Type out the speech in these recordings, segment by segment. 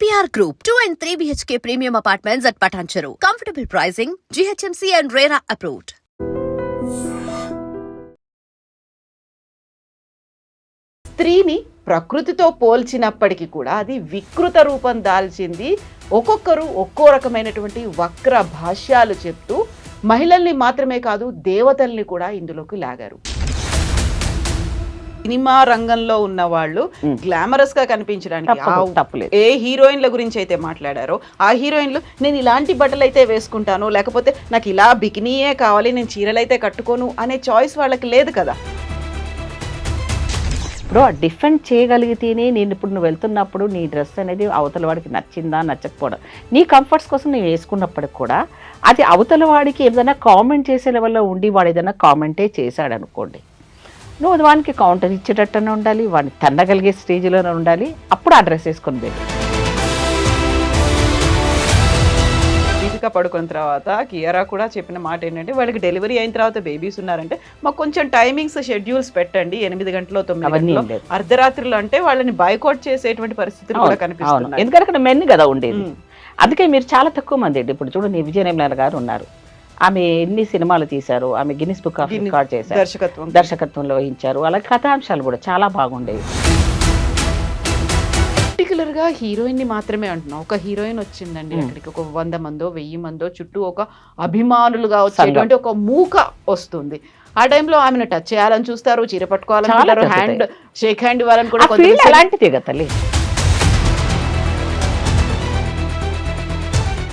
APR Group, 2 and 3 BHK premium apartments at Patancheru. Comfortable pricing, GHMC and RERA approved. స్త్రీని ప్రకృతితో పోల్చినప్పటికీ కూడా అది వికృత రూపం దాల్చింది. ఒక్కొక్కరు ఒక్కో రకమైనటువంటి వక్ర భాష్యాలు చెప్తూ మహిళల్ని మాత్రమే కాదు దేవతల్ని కూడా ఇందులోకి లాగారు. సినిమా రంగంలో ఉన్న వాళ్ళు గ్లామరస్ గా కనిపించడానికి ఏ హీరోయిన్ల గురించి అయితే మాట్లాడారో ఆ హీరోయిన్లు నేను ఇలాంటి బట్టలు అయితే వేసుకుంటాను, లేకపోతే నాకు ఇలా బికినీయే కావాలి, నేను చీరలైతే కట్టుకోను అనే చాయిస్ వాళ్ళకి లేదు కదా. ఇప్పుడు డిఫెండ్ చేయగలిగితేనే నేను ఇప్పుడు నువ్వు వెళ్తున్నప్పుడు నీ డ్రెస్ అనేది అవతల వాడికి నచ్చిందా నచ్చకపోవడం, నీ కంఫర్ట్స్ కోసం నేను వేసుకున్నప్పటికి కూడా అది అవతల వాడికి ఏదైనా కామెంట్ చేసే లెవెల్లో ఉండి వాడు ఏదైనా కామెంటే చేశాడు అనుకోండి, నువ్వు వానికి కౌంటర్ ఇచ్చేటట్టునే ఉండాలి, వాడిని తన్నగలిగే స్టేజ్లోనే ఉండాలి, అప్పుడు ఆ డ్రెస్ వేసుకొని వెళ్ళి. దీపిక పడుకున్న తర్వాత కియారా కూడా చెప్పిన మాట ఏంటంటే వాళ్ళకి డెలివరీ అయిన తర్వాత బేబీస్ ఉన్నారంటే మాకు కొంచెం టైమింగ్స్ షెడ్యూల్స్ పెట్టండి, 8 గంటలు 9 గంటలు అర్ధరాత్రులు అంటే వాళ్ళని బైకాట్ చేసేటువంటి పరిస్థితులు కూడా కనిపిస్తున్నాయి. ఎందుకంటే అక్కడ మెన్ కదా ఉండేది. అందుకే మీరు చాలా తక్కువ మంది అండి. ఇప్పుడు చూడండి విజయనిర్మల గారు ఉన్నారు, ఆమె ఎన్ని సినిమాలు తీశారు, ఆమె గిన్నిస్ బుక్ ఆఫ్ రికార్డ్ చేశారు, దర్శకత్వంలో వహించారు, అలాగే కథాంశాలు కూడా చాలా బాగుండేవి. పర్టికులర్ గా హీరోయిన్ ని మాత్రమే అంటున్నాం. ఒక హీరోయిన్ వచ్చిందండి అక్కడికి, ఒక 100 మందో 1000 మందో చుట్టూ ఒక అభిమానులుగా వచ్చేటువంటి ఒక మూక వస్తుంది. ఆ టైంలో ఆమెను టచ్ చేయాలని చూస్తారు, చీర పట్టుకోవాలనుకుంటారు, హ్యాండ్ షేక్ హ్యాండ్ ఇవ్వాలని కూడా అలాంటిదే కదా తల్లి.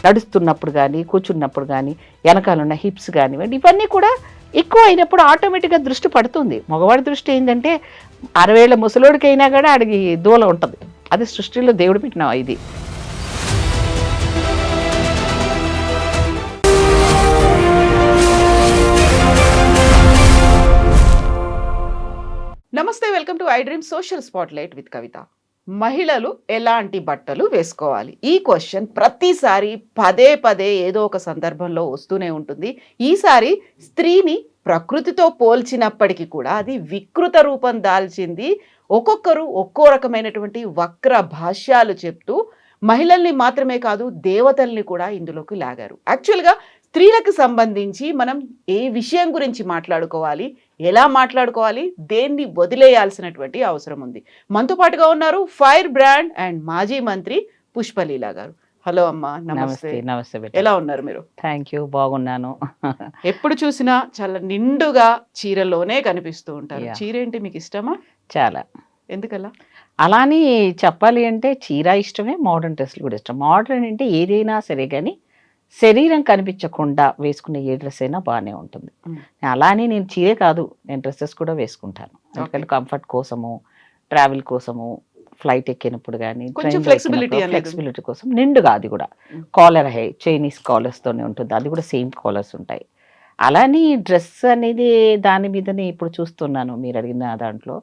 నడుస్తున్నప్పుడు కానీ కూర్చున్నప్పుడు కానీ వెనకాలన్న హిప్స్ కానివ్వండి, ఇవన్నీ కూడా ఎక్కువ అయినప్పుడు ఆటోమేటిక్గా దృష్టి పడుతుంది. మగవాడి దృష్టి ఏంటంటే 60 ఏళ్ల ముసలోడికైనా కూడా అడిగి దూల ఉంటుంది. అది సృష్టిలో దేవుడు పెట్టిన ఇది. నమస్తే, welcome to I dream social spotlight with Kavitha. మహిళలు ఎలాంటి బట్టలు వేసుకోవాలి? ఈ క్వశ్చన్ ప్రతిసారి పదే పదే ఏదో ఒక సందర్భంలో వస్తూనే ఉంటుంది. ఈసారి స్త్రీని ప్రకృతితో పోల్చినప్పటికీ కూడా అది వికృత రూపం దాల్చింది. ఒక్కొక్కరు ఒక్కో రకమైనటువంటి వక్ర భాష్యాలు చెప్తూ మహిళల్ని మాత్రమే కాదు దేవతల్ని కూడా ఇందులోకి లాగారు. యాక్చువల్గా స్త్రీలకు సంబంధించి మనం ఏ విషయం గురించి మాట్లాడుకోవాలి, ఎలా మాట్లాడుకోవాలి, దేన్ని వదిలేయాల్సినటువంటి అవసరం ఉంది. మనతో పాటుగా ఉన్నారు ఫైర్ బ్రాండ్ అండ్ మాజీ మంత్రి పుష్పలీల గారు. హలో అమ్మా, నమస్తే. నమస్తే. ఎలా ఉన్నారు మీరు? థ్యాంక్ యూ, బాగున్నాను. ఎప్పుడు చూసినా చాలా నిండుగా చీరలోనే కనిపిస్తూ ఉంటారు. చీర ఏంటి మీకు ఇష్టమా? చాలా. ఎందుకలా? అలాని చెప్పాలి అంటే చీర ఇష్టమే, మోడర్న్ డ్రెస్లు కూడా ఇష్టం. మోడర్న్ అంటే ఏదైనా సరే కానీ శరీరం కనిపించకుండా వేసుకునే ఏ డ్రెస్ అయినా బాగానే ఉంటుంది. అలానే నేను చీరే కాదు, నేను డ్రెస్సెస్ కూడా వేసుకుంటాను. ఎందుకంటే కంఫర్ట్ కోసము, ట్రావెల్ కోసము, ఫ్లైట్ ఎక్కినప్పుడు కానీ ఫ్లెక్సిబిలిటీ కోసం నిండుగా, అది కూడా కాలర్ హై చైనీస్ కాలర్స్తోనే ఉంటుంది, అది కూడా సేమ్ కాలర్స్ ఉంటాయి. అలానే డ్రెస్ అనేది దాని మీదనే ఇప్పుడు చూస్తున్నాను మీరు అడిగిన దాంట్లో.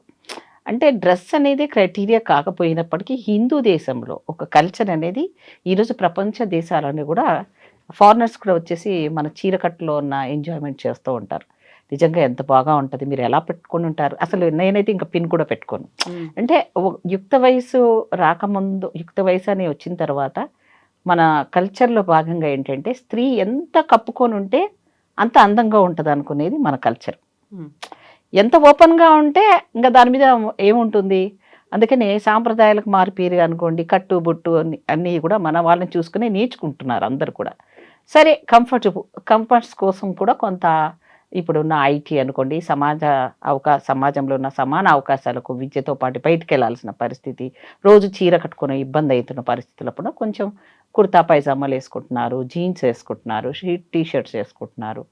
అంటే డ్రెస్ అనేది క్రైటీరియా కాకపోయినప్పటికీ హిందూ దేశంలో ఒక కల్చర్ అనేది ఈరోజు ప్రపంచ దేశాలని కూడా ఫారినర్స్ కూడా వచ్చేసి మన చీరకట్టులో ఉన్న ఎంజాయ్మెంట్ చేస్తూ ఉంటారు. నిజంగా ఎంత బాగా ఉంటుంది, మీరు ఎలా పెట్టుకొని ఉంటారు. అసలు నేనైతే ఇంకా పిన్ కూడా పెట్టుకోను. అంటే యుక్త వయసు రాకముందు, యుక్త వయసు అని వచ్చిన తర్వాత మన కల్చర్లో భాగంగా ఏంటంటే స్త్రీ ఎంత కప్పుకొని ఉంటే అంత అందంగా ఉంటుంది అనుకునేది మన కల్చర్. ఎంత ఓపెన్గా ఉంటే ఇంకా దాని మీద ఏముంటుంది. అందుకని సాంప్రదాయాలకు మారిపోయి అనుకోండి, కట్టు బొట్టు అన్నీ కూడా మన వాళ్ళని చూసుకుని నేర్చుకుంటున్నారు అందరు కూడా. సరే, కంఫర్ట్స్ కోసం కూడా కొంత ఇప్పుడున్న ఐటీ అనుకోండి, సమాజంలో ఉన్న సమాన అవకాశాలకు విద్యతో పాటు బయటికి వెళ్ళాల్సిన పరిస్థితి, రోజు చీర కట్టుకునే ఇబ్బంది అవుతున్న పరిస్థితులప్పుడు కొంచెం కుర్తా పైజామాలు వేసుకుంటున్నారు, జీన్స్ వేసుకుంటున్నారు, టీ షర్ట్స్ వేసుకుంటున్నారు.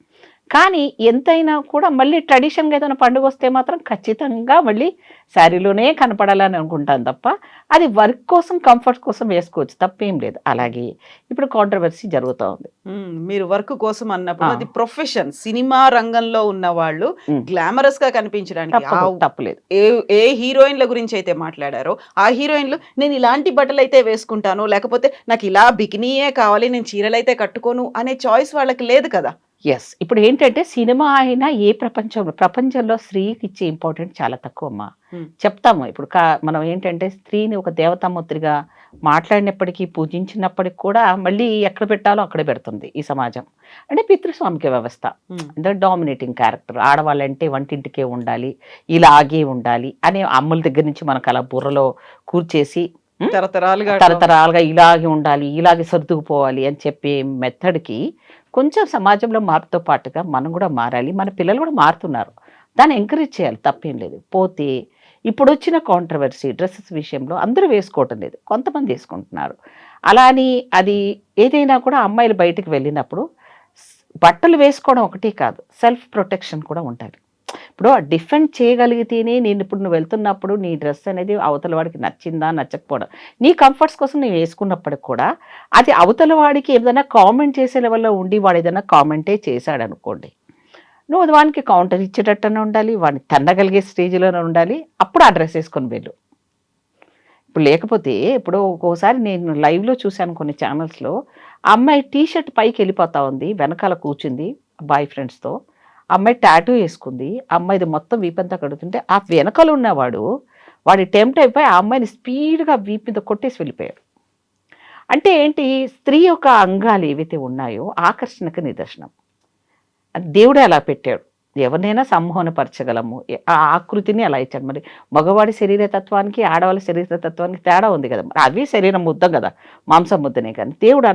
కానీ ఎంతైనా కూడా మళ్ళీ ట్రెడిషన్గా ఏదైనా పండుగ వస్తే మాత్రం ఖచ్చితంగా మళ్ళీ శారీలోనే కనపడాలని అనుకుంటాను తప్ప అది వర్క్ కోసం కంఫర్ట్ కోసం వేసుకోవచ్చు, తప్పేం లేదు. అలాగే ఇప్పుడు కాంట్రవర్సీ జరుగుతూ ఉంది. మీరు వర్క్ కోసం అన్నప్పుడు అది ప్రొఫెషన్. సినిమా రంగంలో ఉన్న వాళ్ళు గ్లామరస్ గా కనిపించడానికి తప్పలేదు. ఏ హీరోయిన్ల గురించి అయితే మాట్లాడారో ఆ హీరోయిన్లు నేను ఇలాంటి బట్టలు అయితే వేసుకుంటాను, లేకపోతే నాకు ఇలా బికినీయే కావాలి, నేను చీరలైతే కట్టుకోను అనే చాయిస్ వాళ్ళకి లేదు కదా. ఎస్. ఇప్పుడు ఏంటంటే సినిమా అయినా ఏ ప్రపంచంలో స్త్రీకి ఇచ్చే ఇంపార్టెంట్ చాలా తక్కువ అమ్మా. చెప్తాము ఇప్పుడు మనం ఏంటంటే స్త్రీని ఒక దేవతామూర్తిగా మాట్లాడినప్పటికీ పూజించినప్పటికి కూడా మళ్ళీ ఎక్కడ పెట్టాలో అక్కడే పెడుతుంది ఈ సమాజం. అంటే పితృస్వామిక వ్యవస్థ, అంటే డామినేటింగ్ క్యారెక్టర్. ఆడవాళ్ళంటే వంటింటికే ఉండాలి, ఇలాగే ఉండాలి అనే అమ్మల దగ్గర నుంచి మనకు అలా బుర్రలో కూర్చేసి తరతరాలుగా ఇలాగే ఉండాలి, ఇలాగే సర్దుకుపోవాలి అని చెప్పే మెథడ్కి కొంచెం సమాజంలో మార్పుతో పాటుగా మనం కూడా మారాలి. మన పిల్లలు కూడా మారుతున్నారు, దాన్ని ఎంకరేజ్ చేయాలి, తప్పేం లేదు. పోతే ఇప్పుడు వచ్చిన కాంట్రవర్సీ డ్రెస్సెస్ విషయంలో అందరూ వేసుకోవటం లేదు, కొంతమంది వేసుకుంటున్నారు. అలా అని అది ఏదైనా కూడా అమ్మాయిలు బయటకు వెళ్ళినప్పుడు బట్టలు వేసుకోవడం ఒకటే కాదు, సెల్ఫ్ ప్రొటెక్షన్ కూడా ఉండాలి. ఇప్పుడు డిఫెండ్ చేయగలిగితేనే నేను ఇప్పుడు నువ్వు వెళ్తున్నప్పుడు నీ డ్రెస్ అనేది అవతల వాడికి నచ్చిందా నచ్చకపోవడం, నీ కంఫర్ట్స్ కోసం నువ్వు వేసుకున్నప్పటికి కూడా అది అవతల వాడికి ఏదైనా కామెంట్ చేసే లెవెల్లో ఉండి వాడు ఏదైనా కామెంటే చేశాడు అనుకోండి, నువ్వు వానికి కౌంటర్ ఇచ్చేటట్టునే ఉండాలి, వాడిని తన్నగలిగే స్టేజ్లోనే ఉండాలి, అప్పుడు ఆ డ్రెస్ వేసుకొని వెళ్ళు. ఇప్పుడు లేకపోతే ఇప్పుడు ఒక్కోసారి నేను లైవ్లో చూశాను కొన్ని ఛానల్స్లో, అమ్మాయి టీషర్ట్ పైకి వెళ్ళిపోతా ఉంది, వెనకాల కూర్చుంది బాయ్ ఫ్రెండ్స్తో, అమ్మాయి టాటూ వేసుకుంది, అమ్మాయిది మొత్తం వీపంతా కడుగుతుంటే ఆ వెనకాల ఉన్నవాడు వాడి టెంప్ట్ అయిపోయి ఆ అమ్మాయిని స్పీడ్గా వీపు మీద కొట్టేసి వెళ్ళిపోయాడు. అంటే ఏంటి, స్త్రీ యొక్క అంగాలు ఏవైతే ఉన్నాయో ఆకర్షణకు నిదర్శనం. దేవుడే అలా పెట్టాడు, ఎవరినైనా సంమోహనపరచగలము, ఆ ఆకృతిని అలా ఇచ్చాడు. మరి మగవాడి శరీరతత్వానికి ఆడవాళ్ళ శరీరతత్వానికి తేడా ఉంది కదా, మరి అవి శరీరం ముద్ద కదా, మాంసం ముద్దనే, కానీ దేవుడు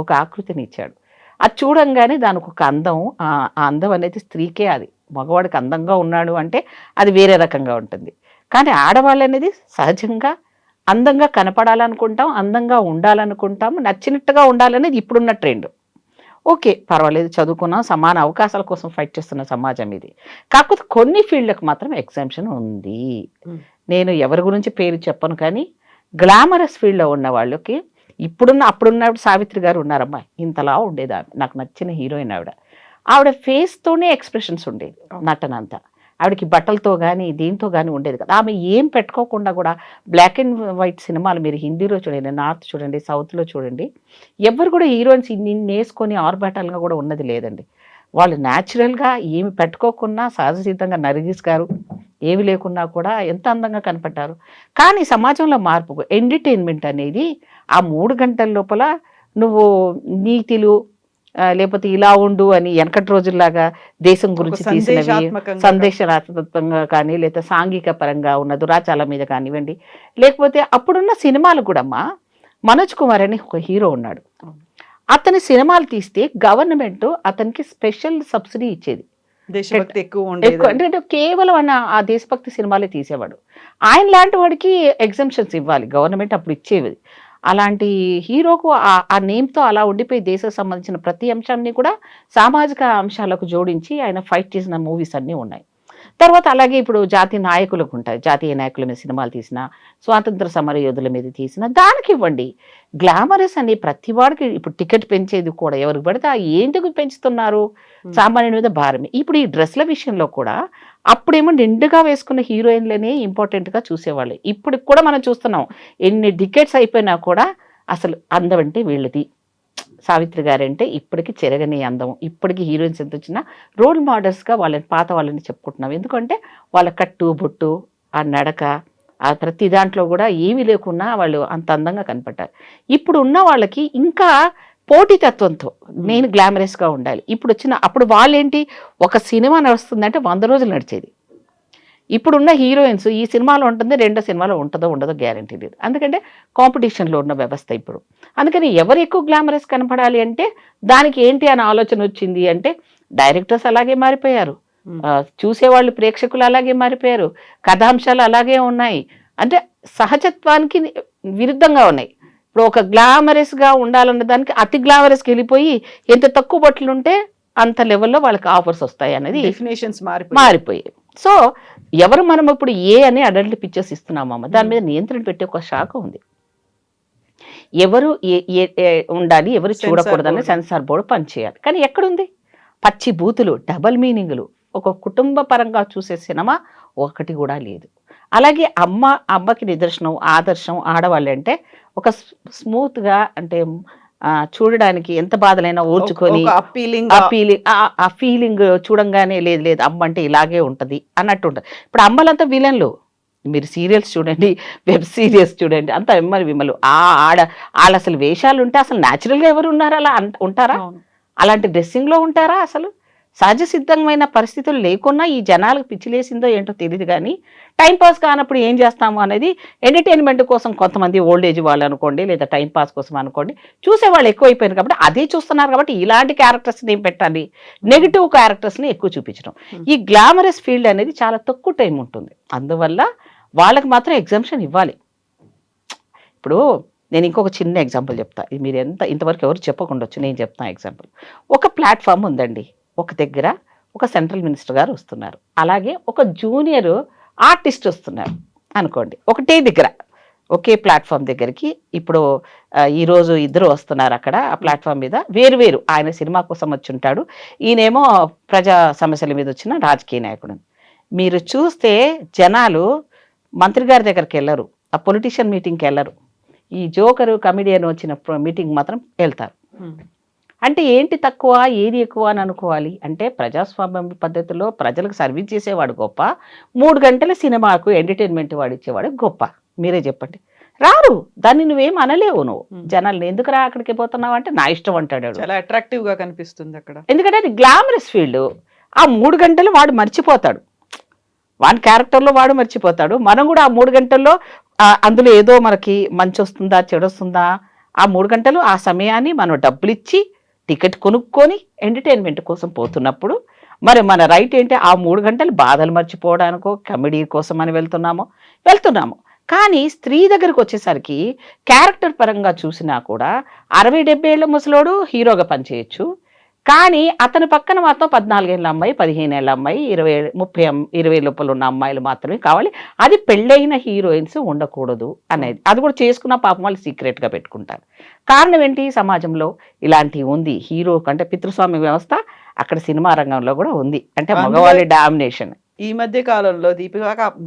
ఒక ఆకృతిని ఇచ్చాడు. అది చూడంగానే దానికి ఒక అందం, ఆ అందం అనేది స్త్రీకే, అది మగవాడికి అందంగా ఉన్నాడు అంటే అది వేరే రకంగా ఉంటుంది. కానీ ఆడవాళ్ళు అనేది సహజంగా అందంగా కనపడాలనుకుంటాం, అందంగా ఉండాలనుకుంటాం, నచ్చినట్టుగా ఉండాలనేది ఇప్పుడున్న ట్రెండ్. ఓకే, పర్వాలేదు, చదువుకున్నాం, సమాన అవకాశాల కోసం ఫైట్ చేస్తున్న సమాజం ఇది. కాకపోతే కొన్ని ఫీల్డ్లకు మాత్రం ఎగ్జామ్షన్ ఉంది. నేను ఎవరి గురించి పేరు చెప్పను, కానీ గ్లామరస్ ఫీల్డ్లో ఉన్న వాళ్ళకి అప్పుడున్నప్పుడు సావిత్రి గారు ఉన్నారమ్మా, ఇంతలా ఉండేది ఆమె, నాకు నచ్చిన హీరోయిన్ ఆవిడ ఫేస్తోనే ఎక్స్ప్రెషన్స్ ఉండేది నటన అంతా, ఆవిడకి బట్టలతో కానీ దీంతో కానీ ఉండేది కదా. ఆమె ఏం పెట్టుకోకుండా కూడా బ్లాక్ అండ్ వైట్ సినిమాలు మీరు హిందీలో చూడండి, నార్త్ చూడండి, సౌత్లో చూడండి, ఎవరు కూడా హీరోయిన్స్ నిన్ను వేసుకొని ఆర్భాటాలుగా కూడా ఉన్నది లేదండి. వాళ్ళు న్యాచురల్గా ఏమి పెట్టుకోకుండా సహజ సిద్ధంగా నర్గిస్ గారు ఏమి లేకున్నా కూడా ఎంత అందంగా కనపడ్డారు. కానీ సమాజంలో మార్పు, ఎంటర్టైన్మెంట్ అనేది ఆ 3 గంటల లోపల నువ్వు నీతిలు లేకపోతే ఇలా ఉండు అని వెనకటి రోజుల్లాగా దేశం గురించి తీసినవి సందేశాత్మకంగా కానీ, లేదా సాంఘిక పరంగా ఉన్న దురాచారాల మీద కానివ్వండి, లేకపోతే అప్పుడున్న సినిమాలు కూడా అమ్మా, మనోజ్ కుమార్ అని ఒక హీరో ఉన్నాడు, అతని సినిమాలు తీస్తే గవర్నమెంట్ అతనికి స్పెషల్ సబ్సిడీ ఇచ్చేది, దేశభక్తి ఎక్కువ అంటే కేవలం ఆ దేశభక్తి సినిమాలే తీసేవాడు. ఆయన లాంటి వాడికి ఎగ్జామ్షన్స్ ఇవ్వాలి గవర్నమెంట్, అప్పుడు ఇచ్చేది. అలాంటి హీరోకు ఆ నేమ్తో అలా ఉండిపోయి దేశానికి సంబంధించిన ప్రతి అంశాన్ని కూడా సామాజిక అంశాలకు జోడించి ఆయన ఫైట్ చేసిన మూవీస్ అన్నీ ఉన్నాయి. తర్వాత అలాగే ఇప్పుడు జాతీయ నాయకులకు ఉంటాయి, జాతీయ నాయకుల మీద సినిమాలు తీసిన, స్వాతంత్ర సమర యోధుల మీద తీసిన, దానికి ఇవ్వండి. గ్లామరస్ అని ప్రతి వాడికి ఇప్పుడు టికెట్ పెంచేది కూడా ఎవరికి పడితే ఎందుకు పెంచుతున్నారు, సామాన్యుడి మీద భారమే. ఇప్పుడు ఈ డ్రెస్ల విషయంలో కూడా అప్పుడేమో నిండుగా వేసుకున్న హీరోయిన్లనే ఇంపార్టెంట్గా చూసేవాళ్ళు, ఇప్పుడు కూడా మనం చూస్తున్నాం. ఎన్ని డికెట్స్ అయిపోయినా కూడా అసలు అందం అంటే వీళ్ళది, సావిత్రి గారంటే ఇప్పటికీ చెరగని అందం. ఇప్పటికీ హీరోయిన్స్ ఎంత వచ్చినా రోల్ మోడల్స్గా వాళ్ళని పాత వాళ్ళని చెప్పుకుంటున్నాం. ఎందుకంటే వాళ్ళ కట్టు బొట్టు, ఆ నడక, ఆ ప్రతి దాంట్లో కూడా ఏమీ లేకున్నా వాళ్ళు అంత అందంగా కనపడ్డారు. ఇప్పుడు ఉన్న వాళ్ళకి ఇంకా పోటీతత్వంతో నేను గ్లామరస్గా ఉండాలి. అప్పుడు వాళ్ళేంటి, ఒక సినిమా నడుస్తుందంటే 100 రోజులు నడిచేది. ఇప్పుడున్న హీరోయిన్స్ ఈ సినిమాలో ఉంటుంది, రెండో సినిమాలో ఉంటుందో ఉండదో గ్యారంటీ లేదు. అందుకంటే కాంపిటీషన్లో ఉన్న వ్యవస్థ ఇప్పుడు. అందుకని ఎవరు ఎక్కువ గ్లామరస్ కనపడాలి అంటే దానికి ఏంటి అని ఆలోచన వచ్చింది అంటే, డైరెక్టర్స్ అలాగే మారిపోయారు, చూసేవాళ్ళు ప్రేక్షకులు అలాగే మారిపోయారు, కథాంశాలు అలాగే ఉన్నాయి, అంటే సహజత్వానికి విరుద్ధంగా ఉన్నాయి. ఇప్పుడు ఒక గ్లామరస్గా ఉండాలన్న దానికి అతి గ్లామరస్కి వెళ్ళిపోయి ఎంత తక్కువ బట్టలు ఉంటే అంత లెవెల్లో వాళ్ళకి ఆఫర్స్ వస్తాయి అనేది డెఫినేషన్స్ మారిపోయాయి. సో మనం ఇప్పుడు అని అడల్ట్ పిక్చర్స్ ఇస్తున్నామమ్మ, దాని మీద నియంత్రణ పెట్టే ఒక శాఖ ఉంది. ఎవరు ఉండాలి, ఎవరు చూడకూడదని సెన్సార్ బోర్డు పనిచేయాలి. కానీ ఎక్కడుంది, పచ్చి బూతులు, డబల్ మీనింగ్లు, ఒక కుటుంబ పరంగా చూసే సినిమా ఒకటి కూడా లేదు. అలాగే అమ్మకి నిదర్శనం, ఆదర్శం ఆడవాళ్ళు అంటే ఒక స్మూత్గా, అంటే చూడడానికి ఎంత బాధలైనా ఓర్చుకొని అప్పీలింగ్ ఆ ఫీలింగ్ చూడంగానే లేదు లేదు అమ్మ అంటే ఇలాగే ఉంటది అన్నట్టు ఉంటుంది. ఇప్పుడు అమ్మలంతా విలన్లు, మీరు సీరియల్స్ చూడండి, వెబ్ సిరీస్ చూడండి, అంత ఎమ్మరి విమలు వాళ్ళ అసలు వేషాలు ఉంటే అసలు న్యాచురల్గా ఎవరు ఉన్నారు అలా ఉంటారా? అలాంటి డ్రెస్సింగ్లో ఉంటారా? అసలు సహజ సిద్ధమైన పరిస్థితులు లేకున్నా ఈ జనాలకు పిచ్చిలేసిందో ఏంటో తెలియదు. కానీ టైంపాస్ కానప్పుడు ఏం చేస్తాము అనేది ఎంటర్టైన్మెంట్ కోసం కొంతమంది ఓల్డ్ ఏజ్ వాళ్ళు అనుకోండి, లేదా టైంపాస్ కోసం అనుకోండి, చూసేవాళ్ళు ఎక్కువైపోయారు కాబట్టి అదే చూస్తున్నారు. కాబట్టి ఇలాంటి క్యారెక్టర్స్ని ఏం పెట్టాలి, నెగిటివ్ క్యారెక్టర్స్ని ఎక్కువ చూపించడం. ఈ గ్లామరస్ ఫీల్డ్ అనేది చాలా తక్కువ టైం ఉంటుంది, అందువల్ల వాళ్ళకి మాత్రం ఎగ్జామ్షన్ ఇవ్వాలి. ఇప్పుడు నేను ఇంకొక చిన్న ఎగ్జాంపుల్ చెప్తా, ఇది మీరు ఇంతవరకు ఎవరు చెప్పకుండొచ్చు, నేను చెప్తాను ఎగ్జాంపుల్. ఒక ప్లాట్ఫామ్ ఉందండి, ఒక దగ్గర ఒక సెంట్రల్ మినిస్టర్ గారు వస్తున్నారు, అలాగే ఒక జూనియర్ ఆర్టిస్ట్ వస్తున్నారు అనుకోండి, ఒకటే దగ్గర ఒకే ప్లాట్ఫామ్ దగ్గరికి. ఇప్పుడు ఈరోజు ఇద్దరు వస్తున్నారు అక్కడ ఆ ప్లాట్ఫామ్ మీద, వేరు ఆయన సినిమా కోసం వచ్చి ఉంటాడు, ఈయనేమో ప్రజా సమస్యల మీద వచ్చిన రాజకీయ నాయకుడు. మీరు చూస్తే జనాలు మంత్రి గారి దగ్గరికి వెళ్ళరు, ఆ పొలిటీషియన్ మీటింగ్కి వెళ్ళరు, ఈ జోకరు కమిడియన్ వచ్చిన మీటింగ్ మాత్రం వెళ్తారు. అంటే ఏంటి తక్కువ ఏది ఎక్కువ అని అనుకోవాలి? అంటే ప్రజాస్వామ్య పద్ధతిలో ప్రజలకు సర్వీస్ చేసేవాడు గొప్ప, 3 గంటల సినిమాకు ఎంటర్టైన్మెంట్ వాడు ఇచ్చేవాడు గొప్ప? మీరే చెప్పండి. రారు, దాన్ని నువ్వేం అనలేవు. నువ్వు జనాలు ఎందుకు రా అక్కడికి పోతున్నావు అంటే నా ఇష్టం అంటాడు. చాలా అట్రాక్టివ్ గా కనిపిస్తుంది అక్కడ, ఎందుకంటే అది గ్లామరస్ ఫీల్డ్. ఆ 3 గంటలు వాడు మర్చిపోతాడు, వాడి క్యారెక్టర్లో వాడు మర్చిపోతాడు. మనం కూడా ఆ 3 గంటల్లో అందులో ఏదో మనకి మంచి వస్తుందా చెడు వస్తుందా, ఆ 3 గంటలు ఆ సమయాన్ని మనం డబ్బులు ఇచ్చి టికెట్ కొనుక్కొని ఎంటర్టైన్మెంట్ కోసం పోతున్నప్పుడు మరి మన రైట్ ఏంటి? ఆ 3 గంటలు బాధలు మర్చిపోవడానికో కమెడీ కోసం అని వెళ్తున్నాము. కానీ స్త్రీ దగ్గరకు వచ్చేసరికి క్యారెక్టర్ పరంగా చూసినా కూడా 60-70 ఏళ్ళ ముసలోడు హీరోగా పనిచేయచ్చు, కానీ అతని పక్కన మాత్రం 14 ఏళ్ళ అమ్మాయి, 15 ఏళ్ళ అమ్మాయి, 20 లోపల ఉన్న అమ్మాయిలు మాత్రమే కావాలి. అది పెళ్ళైన హీరోయిన్స్ ఉండకూడదు అనేది, అది కూడా చేసుకున్న పాపం వాళ్ళు సీక్రెట్గా పెట్టుకుంటారు. కారణం ఏంటి? సమాజంలో ఇలాంటివి ఉంది. హీరో అంటే పితృస్వామ్య వ్యవస్థ అక్కడ సినిమా రంగంలో కూడా ఉంది, అంటే మగవాళ్ళ డామినేషన్. ఈ మధ్య కాలంలో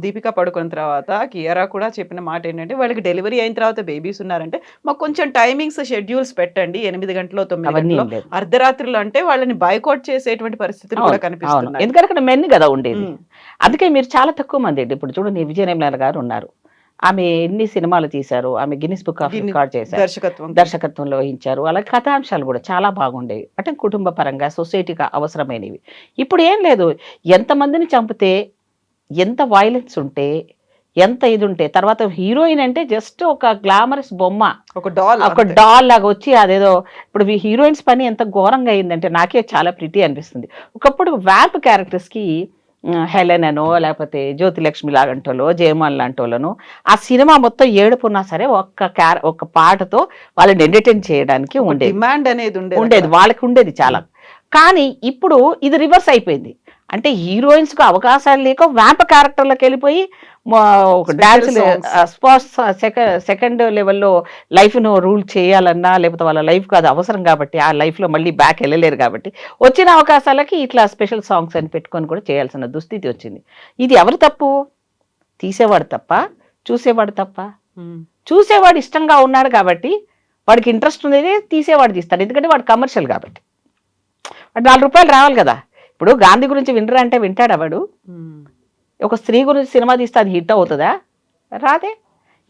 దీపిక పడుకున్న తర్వాత కియారా కూడా చెప్పిన మాట ఏంటంటే, వాళ్ళకి డెలివరీ అయిన తర్వాత బేబీస్ ఉన్నారంటే మాకు కొంచెం టైమింగ్స్ షెడ్యూల్స్ పెట్టండి, 8 గంటలు 9 గంటలు, అర్ధరాత్రులు అంటే వాళ్ళని బైకాట్ చేసేటువంటి పరిస్థితులు కూడా కనిపిస్తున్నాయి. ఎందుకంటే అక్కడ మెన్ కదా ఉండేది. అందుకే మీరు చాలా తక్కువ మంది అండి. ఇప్పుడు చూడండి, విజయ నిర్మల గారు ఉన్నారు, ఆమె ఎన్ని సినిమాలు తీశారు, ఆమె గిన్నిస్ బుక్ ఆఫ్ రికార్డ్ చేశారు, దర్శకత్వంలో వహించారు. అలాగే కథాంశాలు కూడా చాలా బాగుండేవి, అంటే కుటుంబ పరంగా సొసైటీకి అవసరమైనవి. ఇప్పుడు ఏం లేదు, ఎంతమందిని చంపితే, ఎంత వైలెన్స్ ఉంటే, ఎంత ఇది ఉంటే, తర్వాత హీరోయిన్ అంటే జస్ట్ ఒక గ్లామరస్ బొమ్మ, ఒక డాల్ లాగా వచ్చి అదేదో. ఇప్పుడు హీరోయిన్స్ పని ఎంత ఘోరంగా అయిందంటే నాకే చాలా ప్రిటీ అనిపిస్తుంది. ఒకప్పుడు వ్యాంప్ క్యారెక్టర్స్కి హెలెన్ అనో లేకపోతే జ్యోతిలక్ష్మి లాంటోలో, జయమాల్ లాంటోళ్ళను, ఆ సినిమా మొత్తం ఏడుపున్నా సరే ఒక్క పాటతో వాళ్ళని ఎంటర్టైన్ చేయడానికి ఉండేది వాళ్ళకి ఉండేది చాలా. కానీ ఇప్పుడు ఇది రివర్స్ అయిపోయింది. అంటే హీరోయిన్స్కు అవకాశాలు లేక వ్యాంప క్యారెక్టర్లకు వెళ్ళిపోయి ఒక డాన్స్ సెకండ్ లెవెల్లో లైఫ్ను రూల్ చేయాలన్నా, లేకపోతే వాళ్ళ లైఫ్కి అది అవసరం కాబట్టి ఆ లైఫ్లో మళ్ళీ బ్యాక్ వెళ్ళలేరు కాబట్టి వచ్చిన అవకాశాలకి ఇట్లా స్పెషల్ సాంగ్స్ అని పెట్టుకొని కూడా చేయాల్సిన దుస్థితి వచ్చింది. ఇది ఎవరు తప్పు? తీసేవాడు తప్ప, చూసేవాడు తప్ప? చూసేవాడు ఇష్టంగా ఉన్నాడు కాబట్టి, వాడికి ఇంట్రెస్ట్ ఉండేది తీసేవాడు తీస్తాడు, ఎందుకంటే వాడు కమర్షియల్ కాబట్టి. వాడు 4 రూపాయలు రావాలి కదా. ఇప్పుడు గాంధీ గురించి వినరా అంటే వింటాడా వాడు? ఒక స్త్రీ గురించి సినిమా తీస్తే అది హిట్ అవుతుందా? రాదే.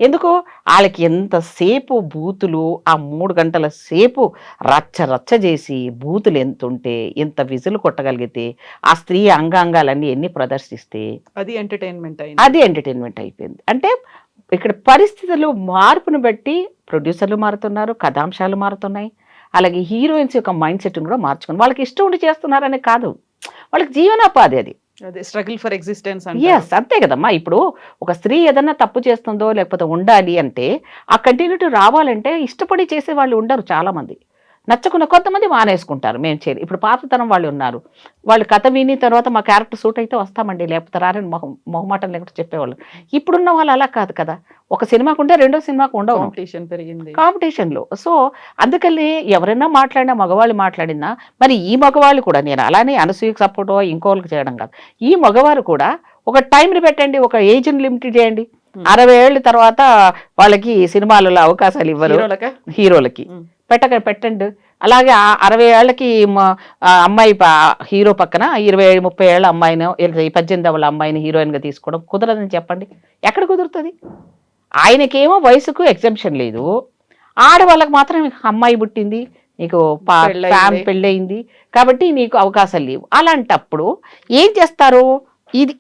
ఎందుకు? వాళ్ళకి ఎంతసేపు బూతులు, ఆ 3 గంటల సేపు రచ్చ చేసి బూతులు ఎంత ఉంటే, ఎంత విజులు కొట్టగలిగితే, ఆ స్త్రీ అంగాంగాలన్నీ ఎన్ని ప్రదర్శిస్తే అది ఎంటర్టైన్మెంట్ అయిపోయింది. అంటే ఇక్కడ పరిస్థితులు మార్పును బట్టి ప్రొడ్యూసర్లు మారుతున్నారు, కథాంశాలు మారుతున్నాయి, అలాగే హీరోయిన్స్ యొక్క మైండ్ సెట్ను కూడా మార్చుకుని వాళ్ళకి ఇష్టం ఉండి చేస్తున్నారనే కాదు, వాళ్ళకి జీవనోపాధి అది. Struggle for existence. అంతే కదమ్మా. ఇప్పుడు ఒక స్త్రీ ఏదన్నా తప్పు చేస్తుందో లేకపోతే ఉండాలి అంటే ఆ కంటిన్యూటీ రావాలంటే ఇష్టపడి చేసే వాళ్ళు ఉండరు చాలా మంది. నచ్చకుండా కొంతమంది మానేసుకుంటారు, మేము చేయరు. ఇప్పుడు పాతతరం వాళ్ళు ఉన్నారు, వాళ్ళు కథ విని తర్వాత మా క్యారెక్టర్ సూట్ అయితే వస్తామండి, లేకపోతే రారని మొహమాటం లేకుండా చెప్పేవాళ్ళు. ఇప్పుడున్న వాళ్ళు అలా కాదు కదా. ఒక సినిమాకు ఉంటే రెండో సినిమాకు ఉండవు, కాంపిటీషన్లో. సో అందుకని ఎవరైనా మాట్లాడినా, మగవాళ్ళు మాట్లాడినా, మరి ఈ మగవాళ్ళు కూడా, నేను అలానే అనసూయకు సపోర్ట్ ఇంకోళ్ళకి చేయడం కాదు, ఈ మగవారు కూడా ఒక టైంని పెట్టండి, ఒక ఏజ్ని లిమిట్ చేయండి. 60 ఏళ్ళ తర్వాత వాళ్ళకి సినిమాలలో అవకాశాలు ఇవ్వరు హీరోలకి. పెట్టండి. అలాగే 60 ఏళ్ళకి అమ్మాయి హీరో పక్కన 20-30 ఏళ్ళ అమ్మాయిని 18 ఏళ్ళ అమ్మాయిని హీరోయిన్గా తీసుకోవడం కుదరదని చెప్పండి. ఎక్కడ కుదురుతుంది? ఆయనకేమో వయసుకు ఎగ్జంప్షన్ లేదు, ఆడవాళ్ళకి మాత్రం అమ్మాయి పుట్టింది, నీకు పెళ్ళయింది కాబట్టి నీకు అవకాశాలు లేవు. అలాంటప్పుడు ఏం చేస్తారు?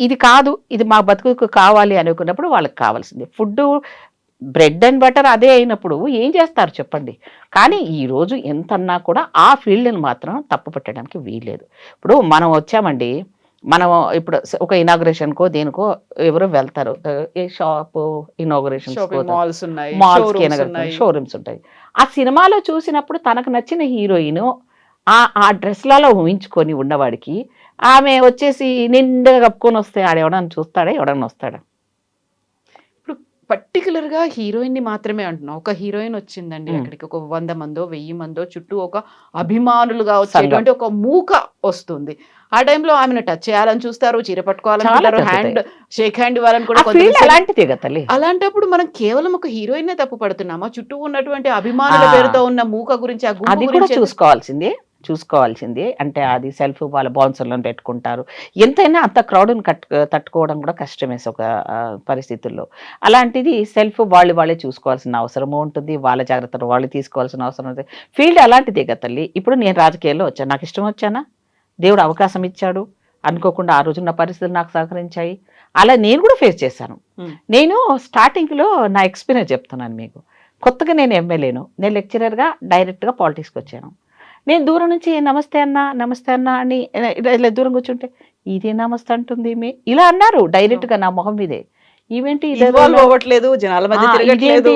ఇది కాదు, ఇది మా బతుకుకు కావాలి అనుకున్నప్పుడు వాళ్ళకి కావాల్సింది ఫుడ్, బ్రెడ్ అండ్ బటర్ అదే అయినప్పుడు ఏం చేస్తారు చెప్పండి. కానీ ఈరోజు ఎంతన్నా కూడా ఆ ఫీల్డ్ని మాత్రం తప్పు పెట్టడానికి వీల్లేదు. ఇప్పుడు మనం వచ్చామండి, మనం ఇప్పుడు ఒక ఇనాగ్రేషన్కో దేనికో ఎవరో వెళ్తారు, ఏ షాప్ ఇనాగ్రేషన్ షోరూమ్స్ ఉంటాయి. ఆ సినిమాలో చూసినప్పుడు తనకు నచ్చిన హీరోయిన్ ఆ డ్రెస్లలో ఊహించుకొని ఉన్నవాడికి ఆమె వచ్చేసి నిండుగా కప్పుకొని వస్తే ఆడెవడన్నా చూస్తాడా? ఎవడన్నా వస్తాడా? పర్టికులర్గా హీరోయిన్ని మాత్రమే అంటున్నాం. ఒక హీరోయిన్ వచ్చిందండి అక్కడికి, ఒక 100 మందో 1000 మందో చుట్టూ ఒక అభిమానులుగా వచ్చేటువంటి ఒక మూక వస్తుంది. ఆ టైంలో ఆమెను టచ్ చేయాలని చూస్తారు, చీర పట్టుకోవాలనుకుంటారు, హ్యాండ్ షేక్ హ్యాండ్ ఇవ్వాలని కూడా. అలాంటప్పుడు మనం కేవలం ఒక హీరోయిన్ తప్పు పడుతున్నామా? చుట్టూ ఉన్నటువంటి అభిమానుల పేరుతో ఉన్న మూక గురించి, ఆ గుంపు గురించి చూసుకోవాల్సింది అంటే అది సెల్ఫ్ వాళ్ళ బౌన్సర్లను పెట్టుకుంటారు. ఎంతైనా అంత క్రౌడ్ని తట్టుకోవడం కూడా కష్టమే ఒక పరిస్థితుల్లో. అలాంటిది సెల్ఫ్ వాళ్ళే చూసుకోవాల్సిన అవసరము ఉంటుంది, వాళ్ళ జాగ్రత్తలు వాళ్ళు తీసుకోవాల్సిన అవసరం ఉంటుంది. ఫీల్డ్ అలాంటిదే కదా తల్లి. ఇప్పుడు నేను రాజకీయాల్లో వచ్చాను, నాకు ఇష్టం వచ్చానా? దేవుడు అవకాశం ఇచ్చాడు, అనుకోకుండా ఆ రోజున్న పరిస్థితులు నాకు సహకరించాయి. అలా నేను కూడా ఫేస్ చేశాను. నేను స్టార్టింగ్లో నా ఎక్స్పీరియన్స్ చెప్తున్నాను మీకు. కొత్తగా నేను ఎమ్మెల్యేను, నేను లెక్చరర్గా డైరెక్ట్గా పాలిటిక్స్కి వచ్చాను. నేను దూరం నుంచి నమస్తే అన్న అని ఇలా దూరం కూర్చుంటే ఇదే నమస్తే అంటుంది ఇలా అన్నారు డైరెక్ట్గా నా మొహం మీదే. ఈవేంటి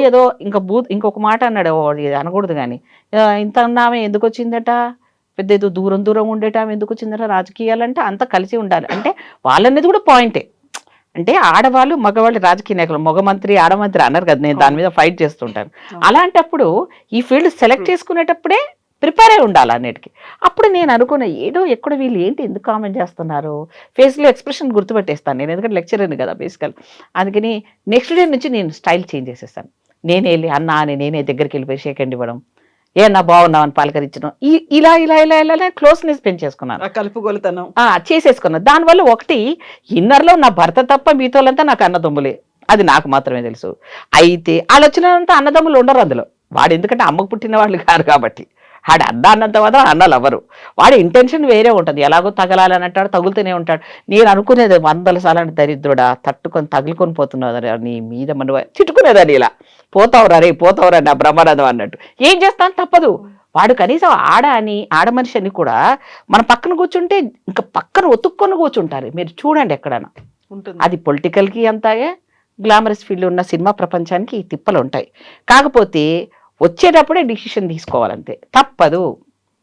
ఏదో ఇంకొక మాట అన్నాడు, అనకూడదు కానీ, ఇంత అన్నామే ఎందుకు వచ్చిందట, పెద్ద ఏదో దూరం ఉండేటామె ఎందుకు వచ్చిందట, రాజకీయాలంటే అంతా కలిసి ఉండాలి అంటే వాళ్ళనేది కూడా పాయింటే. అంటే ఆడవాళ్ళు మగవాళ్ళు రాజకీయ నాయకులు, మగ మంత్రి ఆడమంత్రి అన్నారు కదా, నేను దాని మీద ఫైట్ చేస్తుంటాను. అలాంటప్పుడు ఈ ఫీల్డ్ సెలెక్ట్ చేసుకునేటప్పుడే ప్రిపేర్ అయి ఉండాలి అన్నిటికీ. అప్పుడు నేను అనుకున్న ఏదో ఎక్కడ వీళ్ళు ఏంటి ఎందుకు కామెంట్ చేస్తున్నారు, ఫేస్లో ఎక్స్ప్రెషన్ గుర్తుపెట్టేస్తాను నేను, ఎందుకంటే లెక్చరర్ని కదా బేసికల్. అందుకని నెక్స్ట్ డే నుంచి నేను స్టైల్ చేంజ్ చేసేస్తాను. నేనే వెళ్ళి అన్నా అని నేనే దగ్గరికి వెళ్ళిపోయి షేక్ హ్యాండ్ ఇవ్వడం, ఏమన్నా బాగున్నావు అని పలకరించడం, ఇలా ఇలా ఇలా ఇలా క్లోజ్నెస్ పెంచేసుకున్నాను, కలుపుగోలుతనం చేసేసుకున్నాను. దానివల్ల ఒకటి ఇన్నర్లో నా భర్త తప్ప మిగతాలంతా నాకు అన్నదమ్ములే, అది నాకు మాత్రమే తెలుసు. అయితే వాళ్ళు వచ్చినంత అన్నదమ్ములు ఉండరు అందులో, వాడు ఎందుకంటే అమ్మకు పుట్టిన వాళ్ళు కాదు కాబట్టి. వాడు అన్నంత మాత్రం అన్నలు అవ్వరు, వాడి ఇంటెన్షన్ వేరే ఉంటుంది, ఎలాగో తగలాలని అంటాడు, తగులుతూనే ఉంటాడు. నేను అనుకునేది 100 సార్లు తరిద్రుడా తగులుకొని పోతున్నావు నీ మీద మనం తిట్టుకునేదాన్ని, ఇలా పోతావురా నా బ్రహ్మానందం అన్నట్టు. ఏం చేస్తాను, తప్పదు. వాడు కనీసం ఆడ మనిషి అని కూడా మన పక్కన కూర్చుంటే ఇంకా పక్కన ఒతుక్కొని కూర్చుంటారు. మీరు చూడండి ఎక్కడైనా అది పొలిటికల్కి అంతాగే, గ్లామరస్ ఫీల్డ్ ఉన్న సినిమా ప్రపంచానికి ఈ తిప్పలు ఉంటాయి. కాకపోతే వచ్చేటప్పుడే డిసిషన్ తీసుకోవాలంతే, తప్పదు.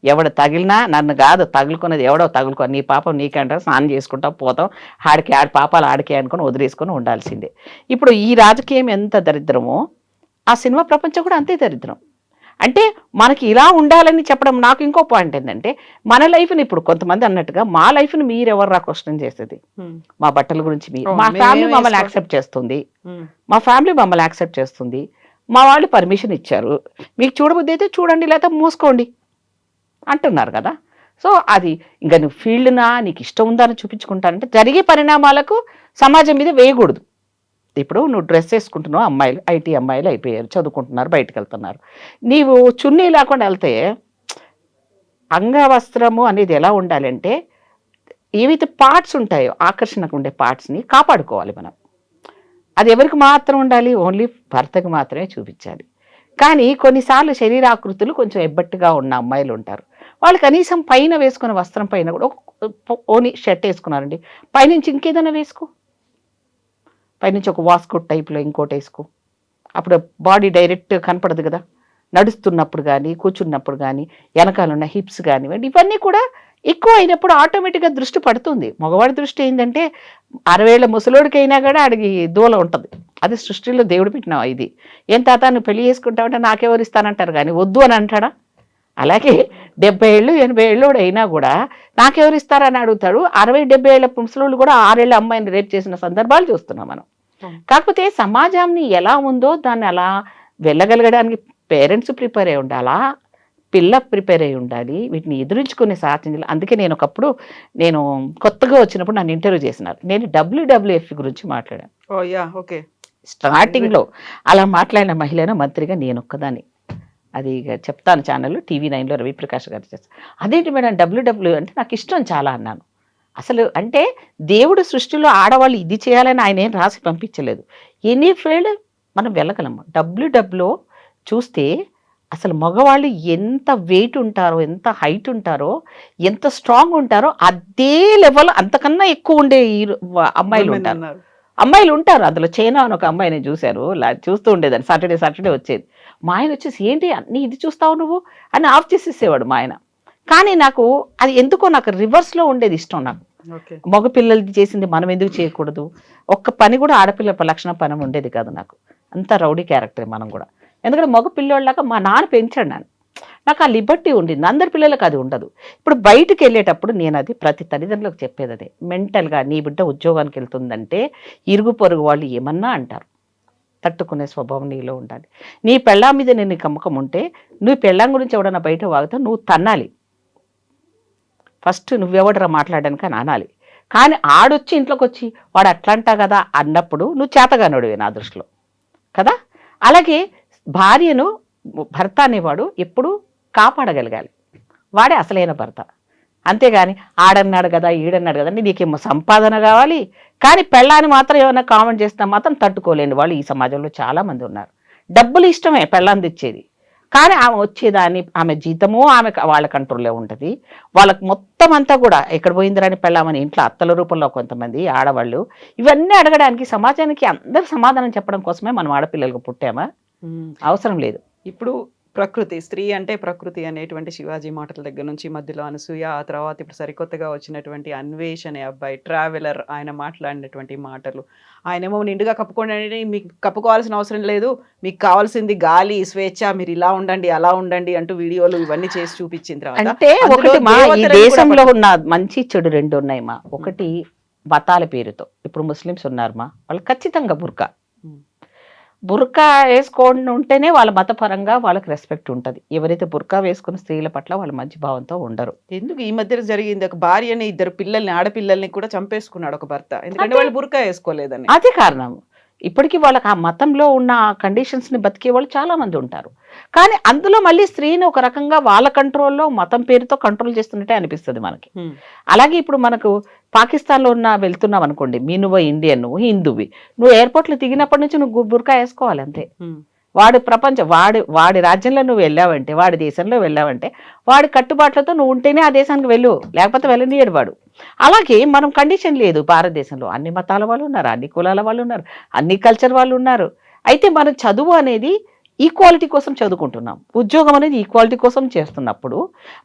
ఎవడు తగిలినా నన్ను కాదు, తగులుకున్నది ఎవడో తగులుకో, నీ పాపం నీకంటారు, స్నానం చేసుకుంటా పోతాం, ఆడికి పాపాలు ఆడికే అనుకుని వదిలేసుకొని ఉండాల్సిందే. ఇప్పుడు ఈ రాజకీయం ఎంత దరిద్రమో ఆ సినిమా ప్రపంచం కూడా అంతే దరిద్రం. అంటే మనకి ఇలా ఉండాలని చెప్పడం. నాకు ఇంకో పాయింట్ ఏంటంటే, మన లైఫ్ని ఇప్పుడు కొంతమంది అన్నట్టుగా మా లైఫ్ని మీరు ఎవర్రా క్వశ్చన్ చేసేది, మా బట్టల గురించి మా ఫ్యామిలీ మమ్మల్ని యాక్సెప్ట్ చేస్తుంది, మా వాళ్ళు పర్మిషన్ ఇచ్చారు, మీకు చూడబుద్ధి అయితే చూడండి లేకపోతే మూసుకోండి అంటున్నారు కదా. సో అది ఇంకా నువ్వు ఫీల్డ్నా నీకు ఇష్టం ఉందా అని చూపించుకుంటానంటే జరిగే పరిణామాలకు సమాజం మీద వేయకూడదు. ఇప్పుడు నువ్వు డ్రెస్ వేసుకుంటున్నావు, అమ్మాయిలు ఐటీ అమ్మాయిలు అయిపోయారు, చదువుకుంటున్నారు, బయటకు వెళ్తున్నారు, నీవు చున్నీ లేకుండా వెళ్తే అంగవస్త్రము అనేది ఎలా ఉండాలంటే ఏవైతే పార్ట్స్ ఉంటాయో ఆకర్షణకు ఉండే పార్ట్స్ని కాపాడుకోవాలి మనం. అది ఎవరికి మాత్రం ఉండాలి, ఓన్లీ భర్తకు మాత్రమే చూపించాలి. కానీ కొన్నిసార్లు శరీరాకృతులు కొంచెం ఎబ్బట్టుగా ఉన్న అమ్మాయిలు ఉంటారు, వాళ్ళు కనీసం పైన వేసుకున్న వస్త్రం పైన కూడా ఓన్లీ షర్ట్ వేసుకున్నారండి, పైనుంచి ఇంకేదైనా వేసుకో, పైనుంచి ఒక వాస్కోట్ టైప్లో ఇంకోటి వేసుకో, అప్పుడు బాడీ డైరెక్ట్ కనపడదు కదా. నడుస్తున్నప్పుడు కానీ కూర్చున్నప్పుడు కానీ వెనకాలన్న హిప్స్ కానివ్వండి, ఇవన్నీ కూడా ఎక్కువ అయినప్పుడు ఆటోమేటిక్గా దృష్టి పడుతుంది. మగవాడి దృష్టి ఏంటంటే 60 ఏళ్ళ ముసలోడికైనా కూడా ఆడికి దూల ఉంటుంది, అది సృష్టిలో దేవుడు పెట్టిన ఇది. ఏం తాత నువ్వు పెళ్లి చేసుకుంటావంటే నాకెవరు ఇస్తానంటారు కానీ వద్దు అని అంటాడా? అలాగే 70 ఏళ్ళు 80 ఏళ్ళోడు అయినా కూడా నాకెవరు ఇస్తారని అడుగుతాడు. 60-70 ఏళ్ళ ముసలోళ్ళు కూడా 6 ఏళ్ళ అమ్మాయిని రేపు చేసిన సందర్భాలు చూస్తున్నాం మనం. కాకపోతే సమాజాన్ని ఎలా ఉందో దాన్ని అలా వెళ్ళగలగడానికి పేరెంట్స్ ప్రిపేర్ అయి ఉండాలా, పిల్ల ప్రిపేర్ అయి ఉండాలి, వీటిని ఎదురించుకునే సాధించాలి. అందుకే నేను కొత్తగా వచ్చినప్పుడు నన్ను ఇంటర్వ్యూ చేసినారు, నేను WWF గురించి మాట్లాడాను. ఓ యా ఓకే. స్టార్టింగ్లో అలా మాట్లాడిన మహిళను మంత్రిగా నేను ఒక్కదాన్ని. అది ఇక చెప్తాను ఛానల్లో TV9లో రవిప్రకాష్ గారు చేస్తారు. అదేంటి మేడం WW అంటే నాకు ఇష్టం చాలా అన్నాను. అసలు అంటే దేవుడు సృష్టిలో ఆడవాళ్ళు ఇది చేయాలని ఆయన ఏం రాసి పంపించలేదు. ఎనీ ఫీల్డ్ మనం వెళ్ళగలము. WWలో చూస్తే అసలు మగవాళ్ళు ఎంత వెయిట్ ఉంటారో, ఎంత హైట్ ఉంటారో, ఎంత స్ట్రాంగ్ ఉంటారో అదే లెవెల్ అంతకన్నా ఎక్కువ ఉండే అమ్మాయిలు ఉంటారు. అమ్మాయిలు ఉంటారు అందులో. చైనా అని ఒక అమ్మాయిని చూశారు, చూస్తూ ఉండేదాన్ని, సాటర్డే వచ్చేది. మా ఆయన వచ్చేసి ఏంటి అన్నీ ఇది చూస్తావు నువ్వు అని ఆఫ్ చేసేసేవాడు మా ఆయన. కానీ నాకు అది ఎందుకో నాకు రివర్స్లో ఉండేది ఇష్టం. నాకు మగ పిల్లలది చేసింది మనం ఎందుకు చేయకూడదు, ఒక్క పని కూడా ఆడపిల్ల లక్షణ పని ఉండేది కాదు నాకు. అంత రౌడీ క్యారెక్టర్ మనం కూడా. ఎందుకంటే మగ పిల్లోళ్ళలాగా మా నాన్న పెంచాడు నన్ను. నాకు ఆ లిబర్టీ ఉండింది, అందరి పిల్లలకు అది ఉండదు. ఇప్పుడు బయటకు వెళ్ళేటప్పుడు నేను అది ప్రతి తల్లిదండ్రులకు చెప్పేది అదే, మెంటల్గా నీ బిడ్డ ఉద్యోగానికి వెళ్తుందంటే ఇరుగు పొరుగు వాళ్ళు ఏమన్నా అంటారు, తట్టుకునే స్వభావం నీలో ఉండాలి. నీ పెళ్ళాం మీద నేను నమ్మకం ఉంటే నువ్వు పెళ్ళాం గురించి ఎవడన్నా బయట వాగితే నువ్వు తన్నాలి. ఫస్ట్ నువ్వెవడరా మాట్లాడడానికి అని అనాలి. కానీ ఆడొచ్చి ఇంట్లోకి వచ్చి వాడు అట్లంటా కదా అన్నప్పుడు నువ్వు చేతగానోడివే నా దృష్టిలో కదా. అలాగే భార్యను భర్త అనేవాడు ఎప్పుడు కాపాడగలగాలి, వాడే అసలైన భర్త. అంతేగాని ఆడన్నాడు కదా ఈడన్నాడు కదా నీకేమో సంపాదన కావాలి, కానీ పెళ్ళాన్ని మాత్రం ఏమైనా కామెంట్ చేసినా మాత్రం తట్టుకోలేని వాళ్ళు ఈ సమాజంలో చాలామంది ఉన్నారు. డబ్బులు ఇష్టమే పెళ్ళాన్ని తెచ్చేది, కానీ ఆమె వచ్చేదాన్ని ఆమె జీతము ఆమె వాళ్ళ కంట్రోల్లో ఉంటుంది. వాళ్ళకి మొత్తం అంతా కూడా ఎక్కడ పోయిందిరాని పెళ్ళామని ఇంట్లో అత్తల రూపంలో కొంతమంది ఆడవాళ్ళు ఇవన్నీ అడగడానికి సమాజానికి అందరు సమాధానం చెప్పడం కోసమే మనం ఆడపిల్లలకు పుట్టామా? అవసరం లేదు. ఇప్పుడు ప్రకృతి, స్త్రీ అంటే ప్రకృతి అనేటువంటి శివాజీ మాటల దగ్గర నుంచి మధ్యలో అనసూయ, ఆ తర్వాత ఇప్పుడు సరికొత్తగా వచ్చినటువంటి అన్వేష్ అనే అబ్బాయి ట్రావెలర్, ఆయన మాట్లాడినటువంటి మాటలు, ఆయనేమో నిండుగా కప్పుకోండి, మీకు కప్పుకోవాల్సిన అవసరం లేదు, మీకు కావాల్సింది గాలి స్వేచ్ఛ, మీరు ఇలా ఉండండి అలా ఉండండి అంటూ వీడియోలు ఇవన్నీ చేసి చూపించిన తర్వాత అంటే ఒకటి మా ఈ దేశంలో ఉన్న మంచి చెడు రెండు ఉన్నాయి మా. ఒకటి మతాల పేరుతో ఇప్పుడు ముస్లిమ్స్ ఉన్నారు మా, వాళ్ళు ఖచ్చితంగా బుర్కా వేసుకోండి ఉంటేనే వాళ్ళ మతపరంగా వాళ్ళకి రెస్పెక్ట్ ఉంటుంది. ఎవరైతే బుర్కా వేసుకున్న స్త్రీల పట్ల వాళ్ళ మంచి భావంతో ఉండరు. ఎందుకు ఈ మధ్య జరిగింది, ఒక భార్యని ఇద్దరు పిల్లల్ని ఆడపిల్లల్ని కూడా చంపేసుకున్నాడు ఒక భర్త, ఎందుకంటే వాళ్ళు బుర్కా వేసుకోలేదని. అదే కారణం. ఇప్పటికీ వాళ్ళకి ఆ మతంలో ఉన్న కండిషన్స్ని బతికే వాళ్ళు చాలా మంది ఉంటారు. కానీ అందులో మళ్ళీ స్త్రీని ఒక రకంగా వాళ్ళ కంట్రోల్లో మతం పేరుతో కంట్రోల్ చేస్తున్నట్టే అనిపిస్తుంది మనకి. అలాగే ఇప్పుడు మనకు పాకిస్తాన్లో వెళ్తున్నావు అనుకోండి, నువ్వు ఇండియన్, నువ్వు హిందువి, నువ్వు ఎయిర్పోర్ట్లో దిగినప్పటి నుంచి నువ్వు బుర్కా వేసుకోవాలి అంతే. వాడి ప్రపంచం వాడి రాజ్యంలో నువ్వు వెళ్ళావంటే, వాడి దేశంలో వెళ్ళావంటే వాడి కట్టుబాట్లతో నువ్వు ఉంటేనే ఆ దేశానికి వెళ్ళు, లేకపోతే వెళ్ళనియడు వాడు. అలాగే మనం కండిషన్ లేదు. భారతదేశంలో అన్ని మతాల వాళ్ళు ఉన్నారు, అన్ని కులాల వాళ్ళు ఉన్నారు, అన్ని కల్చర్ వాళ్ళు ఉన్నారు. అయితే మనం చదువు అనేది ఈక్వాలిటీ కోసం చదువుకుంటున్నాం, ఉద్యోగం అనేది ఈక్వాలిటీ కోసం చేస్తున్నప్పుడు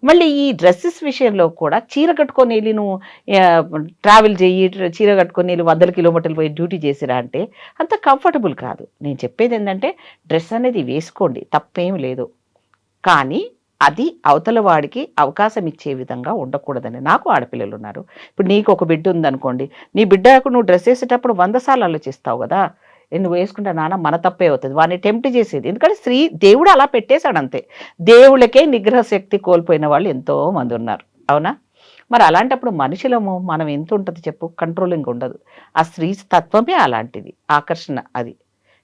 మళ్ళీ ఈ డ్రెస్సెస్ విషయంలో కూడా చీర కట్టుకొని వెళ్ళి నువ్వు ట్రావెల్ చేయి, చీర కట్టుకొని వెళ్ళి 100 కిలోమీటర్లు పోయి డ్యూటీ చేసిరా అంటే అంత కంఫర్టబుల్ కాదు. నేను చెప్పేది ఏంటంటే డ్రెస్ అనేది వేసుకోండి, తప్పేం లేదు, కానీ అది అవతల వాడికి అవకాశం ఇచ్చే విధంగా ఉండకూడదని. నాకు ఆడపిల్లలు ఉన్నారు. ఇప్పుడు నీకు ఒక బిడ్డ ఉందనుకోండి, నీ బిడ్డకు నువ్వు డ్రెస్ వేసేటప్పుడు 100 సార్లు ఆలోచిస్తావు కదా, నువ్వు వేసుకుంటే నాన్న మన తప్పే అవుతుంది, వాడిని టెంప్ట్ చేసేది. ఎందుకంటే దేవుడు అలా పెట్టేశాడు అంతే. దేవుళ్ళకే నిగ్రహ శక్తి కోల్పోయిన వాళ్ళు ఎంతో మంది ఉన్నారు, అవునా? మరి అలాంటప్పుడు మనుషులము మనం ఎంత ఉంటుంది చెప్పు, కంట్రోలింగ్ ఉండదు. ఆ స్త్రీ తత్వమే అలాంటిది, ఆకర్షణ అది.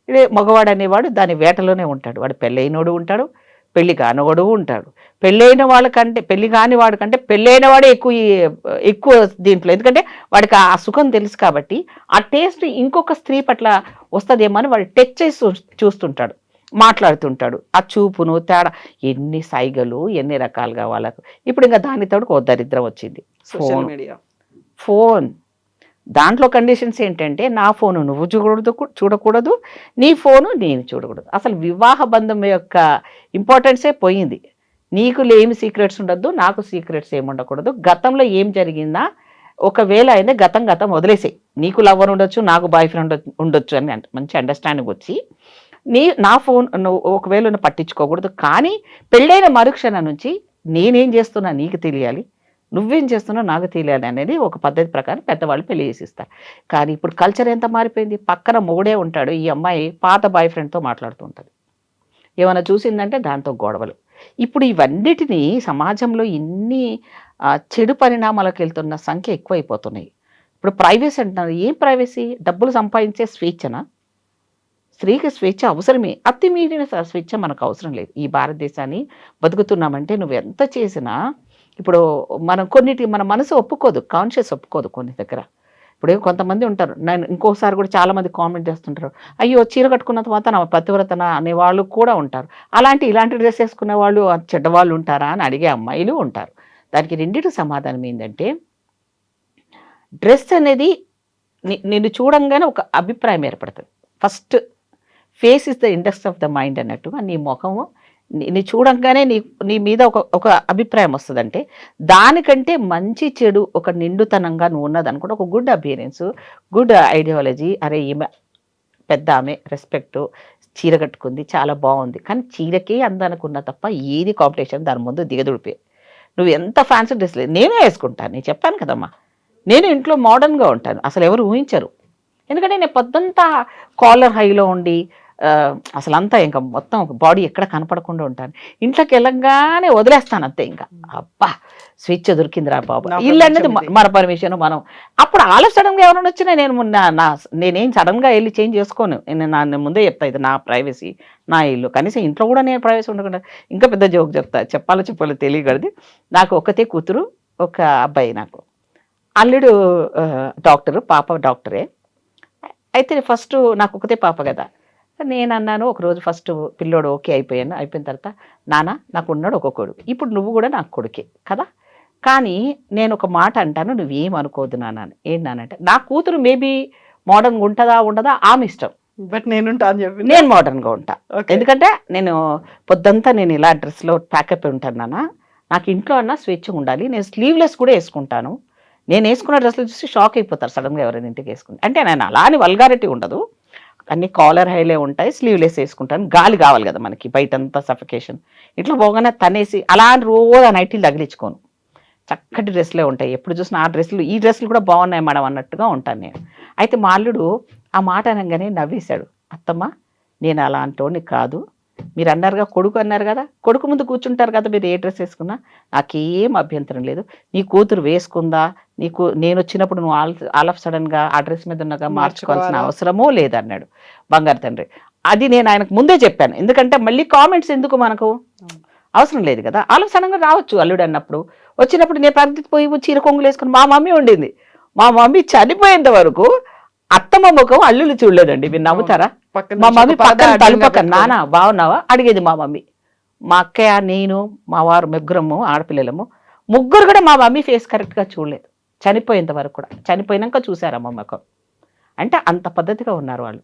ఇదే మగవాడు అనేవాడు దాని వేటలోనే ఉంటాడు. వాడు పెళ్ళైనోడు ఉంటాడు, పెళ్లి కానివాడు ఉంటాడు. పెళ్ళైన వాళ్ళకంటే పెళ్లి కాని వాడు కంటే పెళ్ళైన వాడే ఎక్కువ దీంట్లో, ఎందుకంటే వాడికి ఆ సుఖం తెలుసు కాబట్టి ఆ టేస్ట్ ఇంకొక స్త్రీ పట్ల వస్తుందేమో అని వాడు టచ్ చేసి చూస్తుంటాడు, మాట్లాడుతుంటాడు. ఆ చూపును తేడా, ఎన్ని సైగలు ఎన్ని రకాలుగా వాళ్ళకు. ఇప్పుడు ఇంకా దానితో ఒక దరిద్రం వచ్చింది, సోషల్ మీడియా, ఫోన్. దాంట్లో కండిషన్స్ ఏంటంటే నా ఫోను నువ్వు చూడకూడదు, నీ ఫోను నేను చూడకూడదు. అసలు వివాహ బంధం యొక్క ఇంపార్టెన్సే పోయింది. నీకు ఏమి సీక్రెట్స్ ఉండొద్దు, నాకు సీక్రెట్స్ ఏమి ఉండకూడదు. గతంలో ఏం జరిగిందా ఒకవేళ అయితే గతం వదిలేసాయి. నీకు లవర్ ఉండొచ్చు, నాకు బాయ్ ఫ్రెండ్ ఉండొచ్చు అని మంచి అండర్స్టాండింగ్ వచ్చి నా ఫోన్ నువ్వు ఒకవేళ పట్టించుకోకూడదు. కానీ పెళ్ళైన మరుక్షణం నుంచి నేనేం చేస్తున్నా నీకు తెలియాలి, నువ్వేం చేస్తున్నావు నాకు తెలియాలి అనేది ఒక పద్ధతి ప్రకారం పెద్దవాళ్ళు పెళ్లి చేసిస్తారు. కానీ ఇప్పుడు కల్చర్ ఎంత మారిపోయింది. పక్కన మొగుడే ఉంటాడు, ఈ అమ్మాయి పాత బాయ్ ఫ్రెండ్తో మాట్లాడుతూ ఉంటుంది, ఏమైనా చూసిందంటే దాంతో గొడవలు. ఇప్పుడు ఇవన్నిటినీ సమాజంలో ఇన్ని చెడు పరిణామాలకు వెళ్తున్న సంఖ్య ఎక్కువైపోతున్నాయి. ఇప్పుడు ప్రైవసీ అంటున్నారు. ఏం ప్రైవసీ? డబ్బులు సంపాదించే స్వేచ్ఛనా? స్త్రీకి స్వేచ్ఛ అవసరమే. అతి మీరిన స్వేచ్ఛ మనకు అవసరం లేదు. ఈ భారతదేశాన్ని బతుకుతున్నామంటే నువ్వు ఎంత చేసినా ఇప్పుడు మనం మన మనసు ఒప్పుకోదు, కాన్షియస్ ఒప్పుకోదు కొన్ని దగ్గర. ఇప్పుడు కొంతమంది ఉంటారు, నేను ఇంకోసారి కూడా చాలామంది కామెంట్ చేస్తుంటారు, అయ్యో చీర కట్టుకున్న తర్వాత నా పతివ్రతన అనేవాళ్ళు కూడా ఉంటారు. ఇలాంటి డ్రెస్ వేసుకునే వాళ్ళు చెడ్డవాళ్ళు ఉంటారా అని అడిగే అమ్మాయిలు ఉంటారు. దానికి రెండింటి సమాధానం ఏంటంటే, డ్రెస్ అనేది నిన్ను చూడంగానే ఒక అభిప్రాయం ఏర్పడుతుంది. First face is the index of the mind అన్నట్టుగా నీ ముఖము నీ చూడంగానే నీ మీద ఒక అభిప్రాయం వస్తుందంటే, దానికంటే మంచి చెడు ఒక నిండుతనంగా నువ్వు ఉన్నదనుకుంటే ఒక గుడ్ అపియరెన్స్, గుడ్ ఐడియాలజీ, అరే ఈమె పెద్ద ఆమె రెస్పెక్ట్, చీర కట్టుకుంది చాలా బాగుంది. కానీ చీరకే అందనుకున్న తప్ప ఏది కాంపిటీషన్ దాని ముందు దిగదుడిపే. నువ్వు ఎంత ఫ్యాన్సీ డ్రెస్ లేదు, నేనే వేసుకుంటాను. నేను చెప్పాను కదమ్మా, నేను ఇంట్లో మోడర్న్గా ఉంటాను, అసలు ఎవరు ఊహించరు. ఎందుకంటే నేను పొద్దంతా కాలర్ హైలో ఉండి అసలు అంతా ఇంకా మొత్తం బాడీ ఎక్కడ కనపడకుండా ఉంటాను. ఇంట్లోకి వెళ్ళంగానే వదిలేస్తాను అంతే. ఇంకా అబ్బా స్వేచ్ఛ దొరికిందిరా బాబు, ఇల్లు అనేది మన పర్మిషన్. మనం అప్పుడు సడన్గా ఎవరైనా వచ్చినా నేనేం సడన్గా వెళ్ళి చేంజ్ చేసుకోను. నేను ముందే చెప్తా, ఇది నా ప్రైవసీ, నా ఇల్లు. కనీసం ఇంట్లో కూడా నేను ప్రైవసీ ఉండకుండా. ఇంకా పెద్ద జోక్ చెప్పాలో తెలియగలది. నాకు ఒకతే కూతురు, ఒక అబ్బాయి. నాకు అల్లుడు డాక్టరు, పాప డాక్టరే. అయితే ఫస్ట్ నాకు ఒకతే పాప కదా, నేను అన్నాను ఒకరోజు ఫస్ట్ పిల్లోడు ఓకే అయిపోయిన తర్వాత, నాన్న నాకు ఉన్నాడు ఒక కొడుకు, ఇప్పుడు నువ్వు కూడా నాకు కొడుకే కదా, కానీ నేను ఒక మాట అంటాను, నువ్వేమనుకోవద్దు నాన్న. ఏంటి నానంటే, నా కూతురు మేబీ మోడర్న్గా ఉంటుందా ఉండదా ఆమె ఇష్టం, బట్ నేను మోడర్న్గా ఉంటా. ఎందుకంటే నేను పొద్దంతా నేను ఇలా డ్రెస్లో ప్యాకప్ ఉంటాను నాన్న. నాకు ఇంట్లో అన్నా స్వేచ్ఛగా ఉండాలి. నేను స్లీవ్లెస్ కూడా వేసుకుంటాను. నేను వేసుకున్న డ్రెస్లు చూసి షాక్ అయిపోతారు సడన్గా ఎవరైనా ఇంటికి వేసుకుంటే. అంటే నేను అలా అని వల్గారిటీ ఉండదు, అన్ని కాలర్ హైలే ఉంటాయి, స్లీవ్లెస్ వేసుకుంటాను. గాలి కావాలి కదా మనకి, బయటంతా సఫికేషన్. ఇట్లా పోగానే తనేసి అలా రోజు ఆ నైటీలు తగిలించుకోను, చక్కటి డ్రెస్లే ఉంటాయి. ఎప్పుడు చూసినా ఈ డ్రెస్సులు కూడా బాగున్నాయి మేడం అన్నట్టుగా ఉంటాను నేను. అయితే మా అల్లుడు ఆ మాట అనగానే నవ్వేశాడు, అత్తమ్మ నేను అలాంటోని కాదు, మీరు అన్నారుగా కొడుకు అన్నారు కదా, కొడుకు ముందు కూర్చుంటారు కదా మీరు ఏ డ్రెస్ వేసుకున్నా, నాకేం అభ్యంతరం లేదు. నీ కూతురు వేసుకుందా, నేను వచ్చినప్పుడు నువ్వు ఆల్ ఆఫ్ సడన్గా ఆ డ్రెస్ మీద ఉన్నగా మార్చుకోవాల్సిన అవసరమో లేదన్నాడు బంగారు తండ్రి. అది నేను ఆయనకు ముందే చెప్పాను, ఎందుకంటే మళ్ళీ కామెంట్స్ ఎందుకు, మనకు అవసరం లేదు కదా. ఆల్ ఆఫ్ సడన్గా రావచ్చు అల్లుడు అన్నప్పుడు. వచ్చినప్పుడు నేను పరిస్థితి పోయి చీర కొంగులు వేసుకుని మా మమ్మీ ఉండింది. మా మమ్మీ చనిపోయేంత వరకు అత్తమ్మ ముఖం అల్లుళ్ళు చూడలేదండి. మీరు నవ్వుతారా? మా మమ్మీ పక్కన తలుపక్కన నాన్న బాగున్నావా అడిగేది మా మమ్మీ. మా అక్కయ్య, నేను, మా వారు ముగ్గురము ఆడపిల్లలము, ముగ్గురు కూడా మా మమ్మీ ఫేస్ కరెక్ట్గా చూడలేదు చనిపోయేంత వరకు కూడా. చనిపోయినాక చూసారమ్మ ముఖం. అంటే అంత పద్ధతిగా ఉన్నారు వాళ్ళు.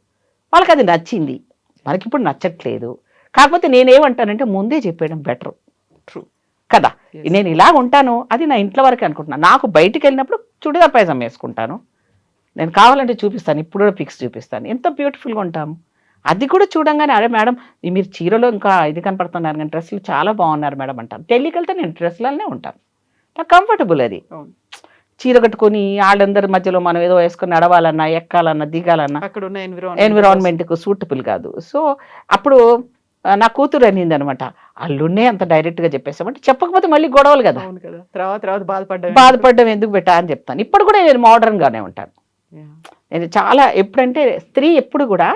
వాళ్ళకి అది నచ్చింది, మనకిప్పుడు నచ్చట్లేదు. కాకపోతే నేనేమంటానంటే ముందే చెప్పేయడం బెటర్. ట్రూ కదా, నేను ఇలా ఉంటాను అది నా ఇంట్లో వరకు అనుకుంటున్నాను. నాకు బయటికి వెళ్ళినప్పుడు చుడిదార్ పైజామా వేసుకుంటాను. నేను కావాలంటే చూపిస్తాను, ఇప్పుడు కూడా పిక్స్ చూపిస్తాను, ఎంత బ్యూటిఫుల్గా ఉంటాము. అది కూడా చూడంగానే అరే మేడం మీరు చీరలో ఇంకా ఇది కనపడుతున్నారు కానీ డ్రెస్సులు చాలా బాగున్నారు మేడం అంటాను. ఢిల్లీకి వెళ్తే నేను డ్రెస్లనే ఉంటాను, నాకు కంఫర్టబుల్ అది. చీర కట్టుకొని వాళ్ళందరి మధ్యలో మనం ఏదో వేసుకొని నడవాలన్నా, ఎక్కాలన్నా, దిగాలన్నా అక్కడ ఉన్న ఎన్విరాన్మెంట్కు సూటబుల్ కాదు. సో అప్పుడు నా కూతురు అనింది అనమాట, అల్లున్నే అంత డైరెక్ట్గా చెప్పేసామంటే చెప్పకపోతే మళ్ళీ గొడవలు కదా, తర్వాత బాధపడ్డం ఎందుకు పెట్టా అని చెప్తాను. ఇప్పుడు కూడా నేను మోడర్న్గానే ఉంటాను. నేను చాలా ఎప్పుడంటే స్త్రీ ఎప్పుడు కూడా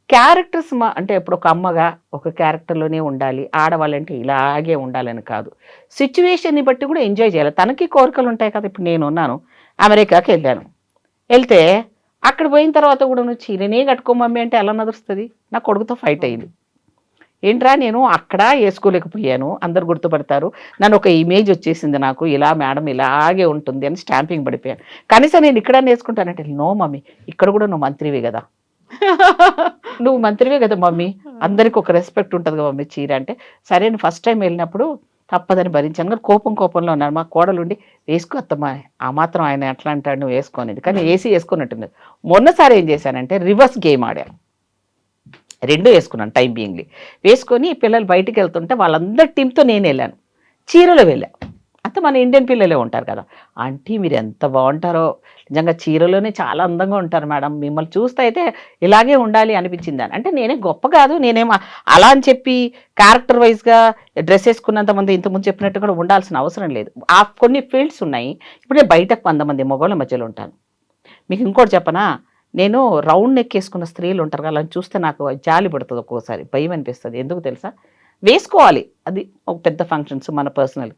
క్యారెక్టర్స్ అంటే ఇప్పుడు ఒక అమ్మగా ఒక క్యారెక్టర్లోనే ఉండాలి, ఆడవాళ్ళంటే ఇలాగే ఉండాలని కాదు, సిచ్యువేషన్ని బట్టి కూడా ఎంజాయ్ చేయాలి. తనకి కోరికలు ఉంటాయి కదా. ఇప్పుడు నేను ఉన్నాను, అమెరికాకి వెళ్తే అక్కడ పోయిన తర్వాత కూడా నువ్వు చీరనే కట్టుకోమమ్మీ అంటే ఎలా నదుస్తుంది? నా కొడుకుతో ఫైట్ అయింది. ఏంట్రా నేను అక్కడ వేసుకోలేకపోయాను, అందరు గుర్తుపడతారు, నన్ను ఒక ఇమేజ్ వచ్చేసింది నాకు, ఇలా మేడం ఇలాగే ఉంటుంది అని స్టాంపింగ్ పడిపోయాను. కనీసం నేను ఇక్కడ వేసుకుంటానంటే నో మమ్మీ, ఇక్కడ కూడా నువ్వు మంత్రివే కదా, నువ్వు మంత్రివే కదా మమ్మీ, అందరికి ఒక రెస్పెక్ట్ ఉంటుంది కదా మమ్మీ చీర అంటే. సరే నేను ఫస్ట్ టైం వెళ్ళినప్పుడు తప్పదని భరించాను, కానీ కోపంలో ఉన్నాను. మా కోడలుండి వేసుకో అత్తమ్మా, ఆ మాత్రం ఆయన ఎట్లా అంటాడు నువ్వు వేసుకోనేది, కానీ ఏసీ వేసుకున్నట్టున్నది. మొన్నసారి ఏం చేశానంటే రివర్స్ గేమ్ ఆడాను, రెండు వేసుకున్నాను టైం బీయింగ్లీ. వేసుకొని పిల్లలు బయటికి వెళ్తుంటే వాళ్ళందరి టీంతో నేను వెళ్ళాను, చీరలో వెళ్ళాను. ఆ అంతా మన ఇండియన్ పిల్లలే ఉంటారు కదా. ఆంటీ మీరు ఎంత బాగుంటారో, నిజంగా చీరలోనే చాలా అందంగా ఉంటారు మేడం, మిమ్మల్ని చూస్తే అయితే ఇలాగే ఉండాలి అనిపించింది అని. అంటే నేనే గొప్ప కాదు, నేనేమో అలా అని చెప్పి క్యారెక్టర్ వైజ్గా డ్రెస్ వేసుకున్నంత మంది ఇంతకుముందు చెప్పినట్టు కూడా ఉండాల్సిన అవసరం లేదు. ఆ కొన్ని ఫీల్డ్స్ ఉన్నాయి. ఇప్పుడు నేను బయటకు 100 మంది మగవాళ్ళ మధ్యలో ఉంటాను. మీకు ఇంకోటి చెప్పనా, నేను రౌండ్ నెక్ వేసుకున్న స్త్రీలు ఉంటారు కదా, అలా చూస్తే నాకు జాలి పడుతుంది, ఒక్కోసారి భయం అనిపిస్తుంది. ఎందుకు తెలుసా, వేసుకోవాలి, అది ఒక పెద్ద ఫంక్షన్స్ మన పర్సనల్.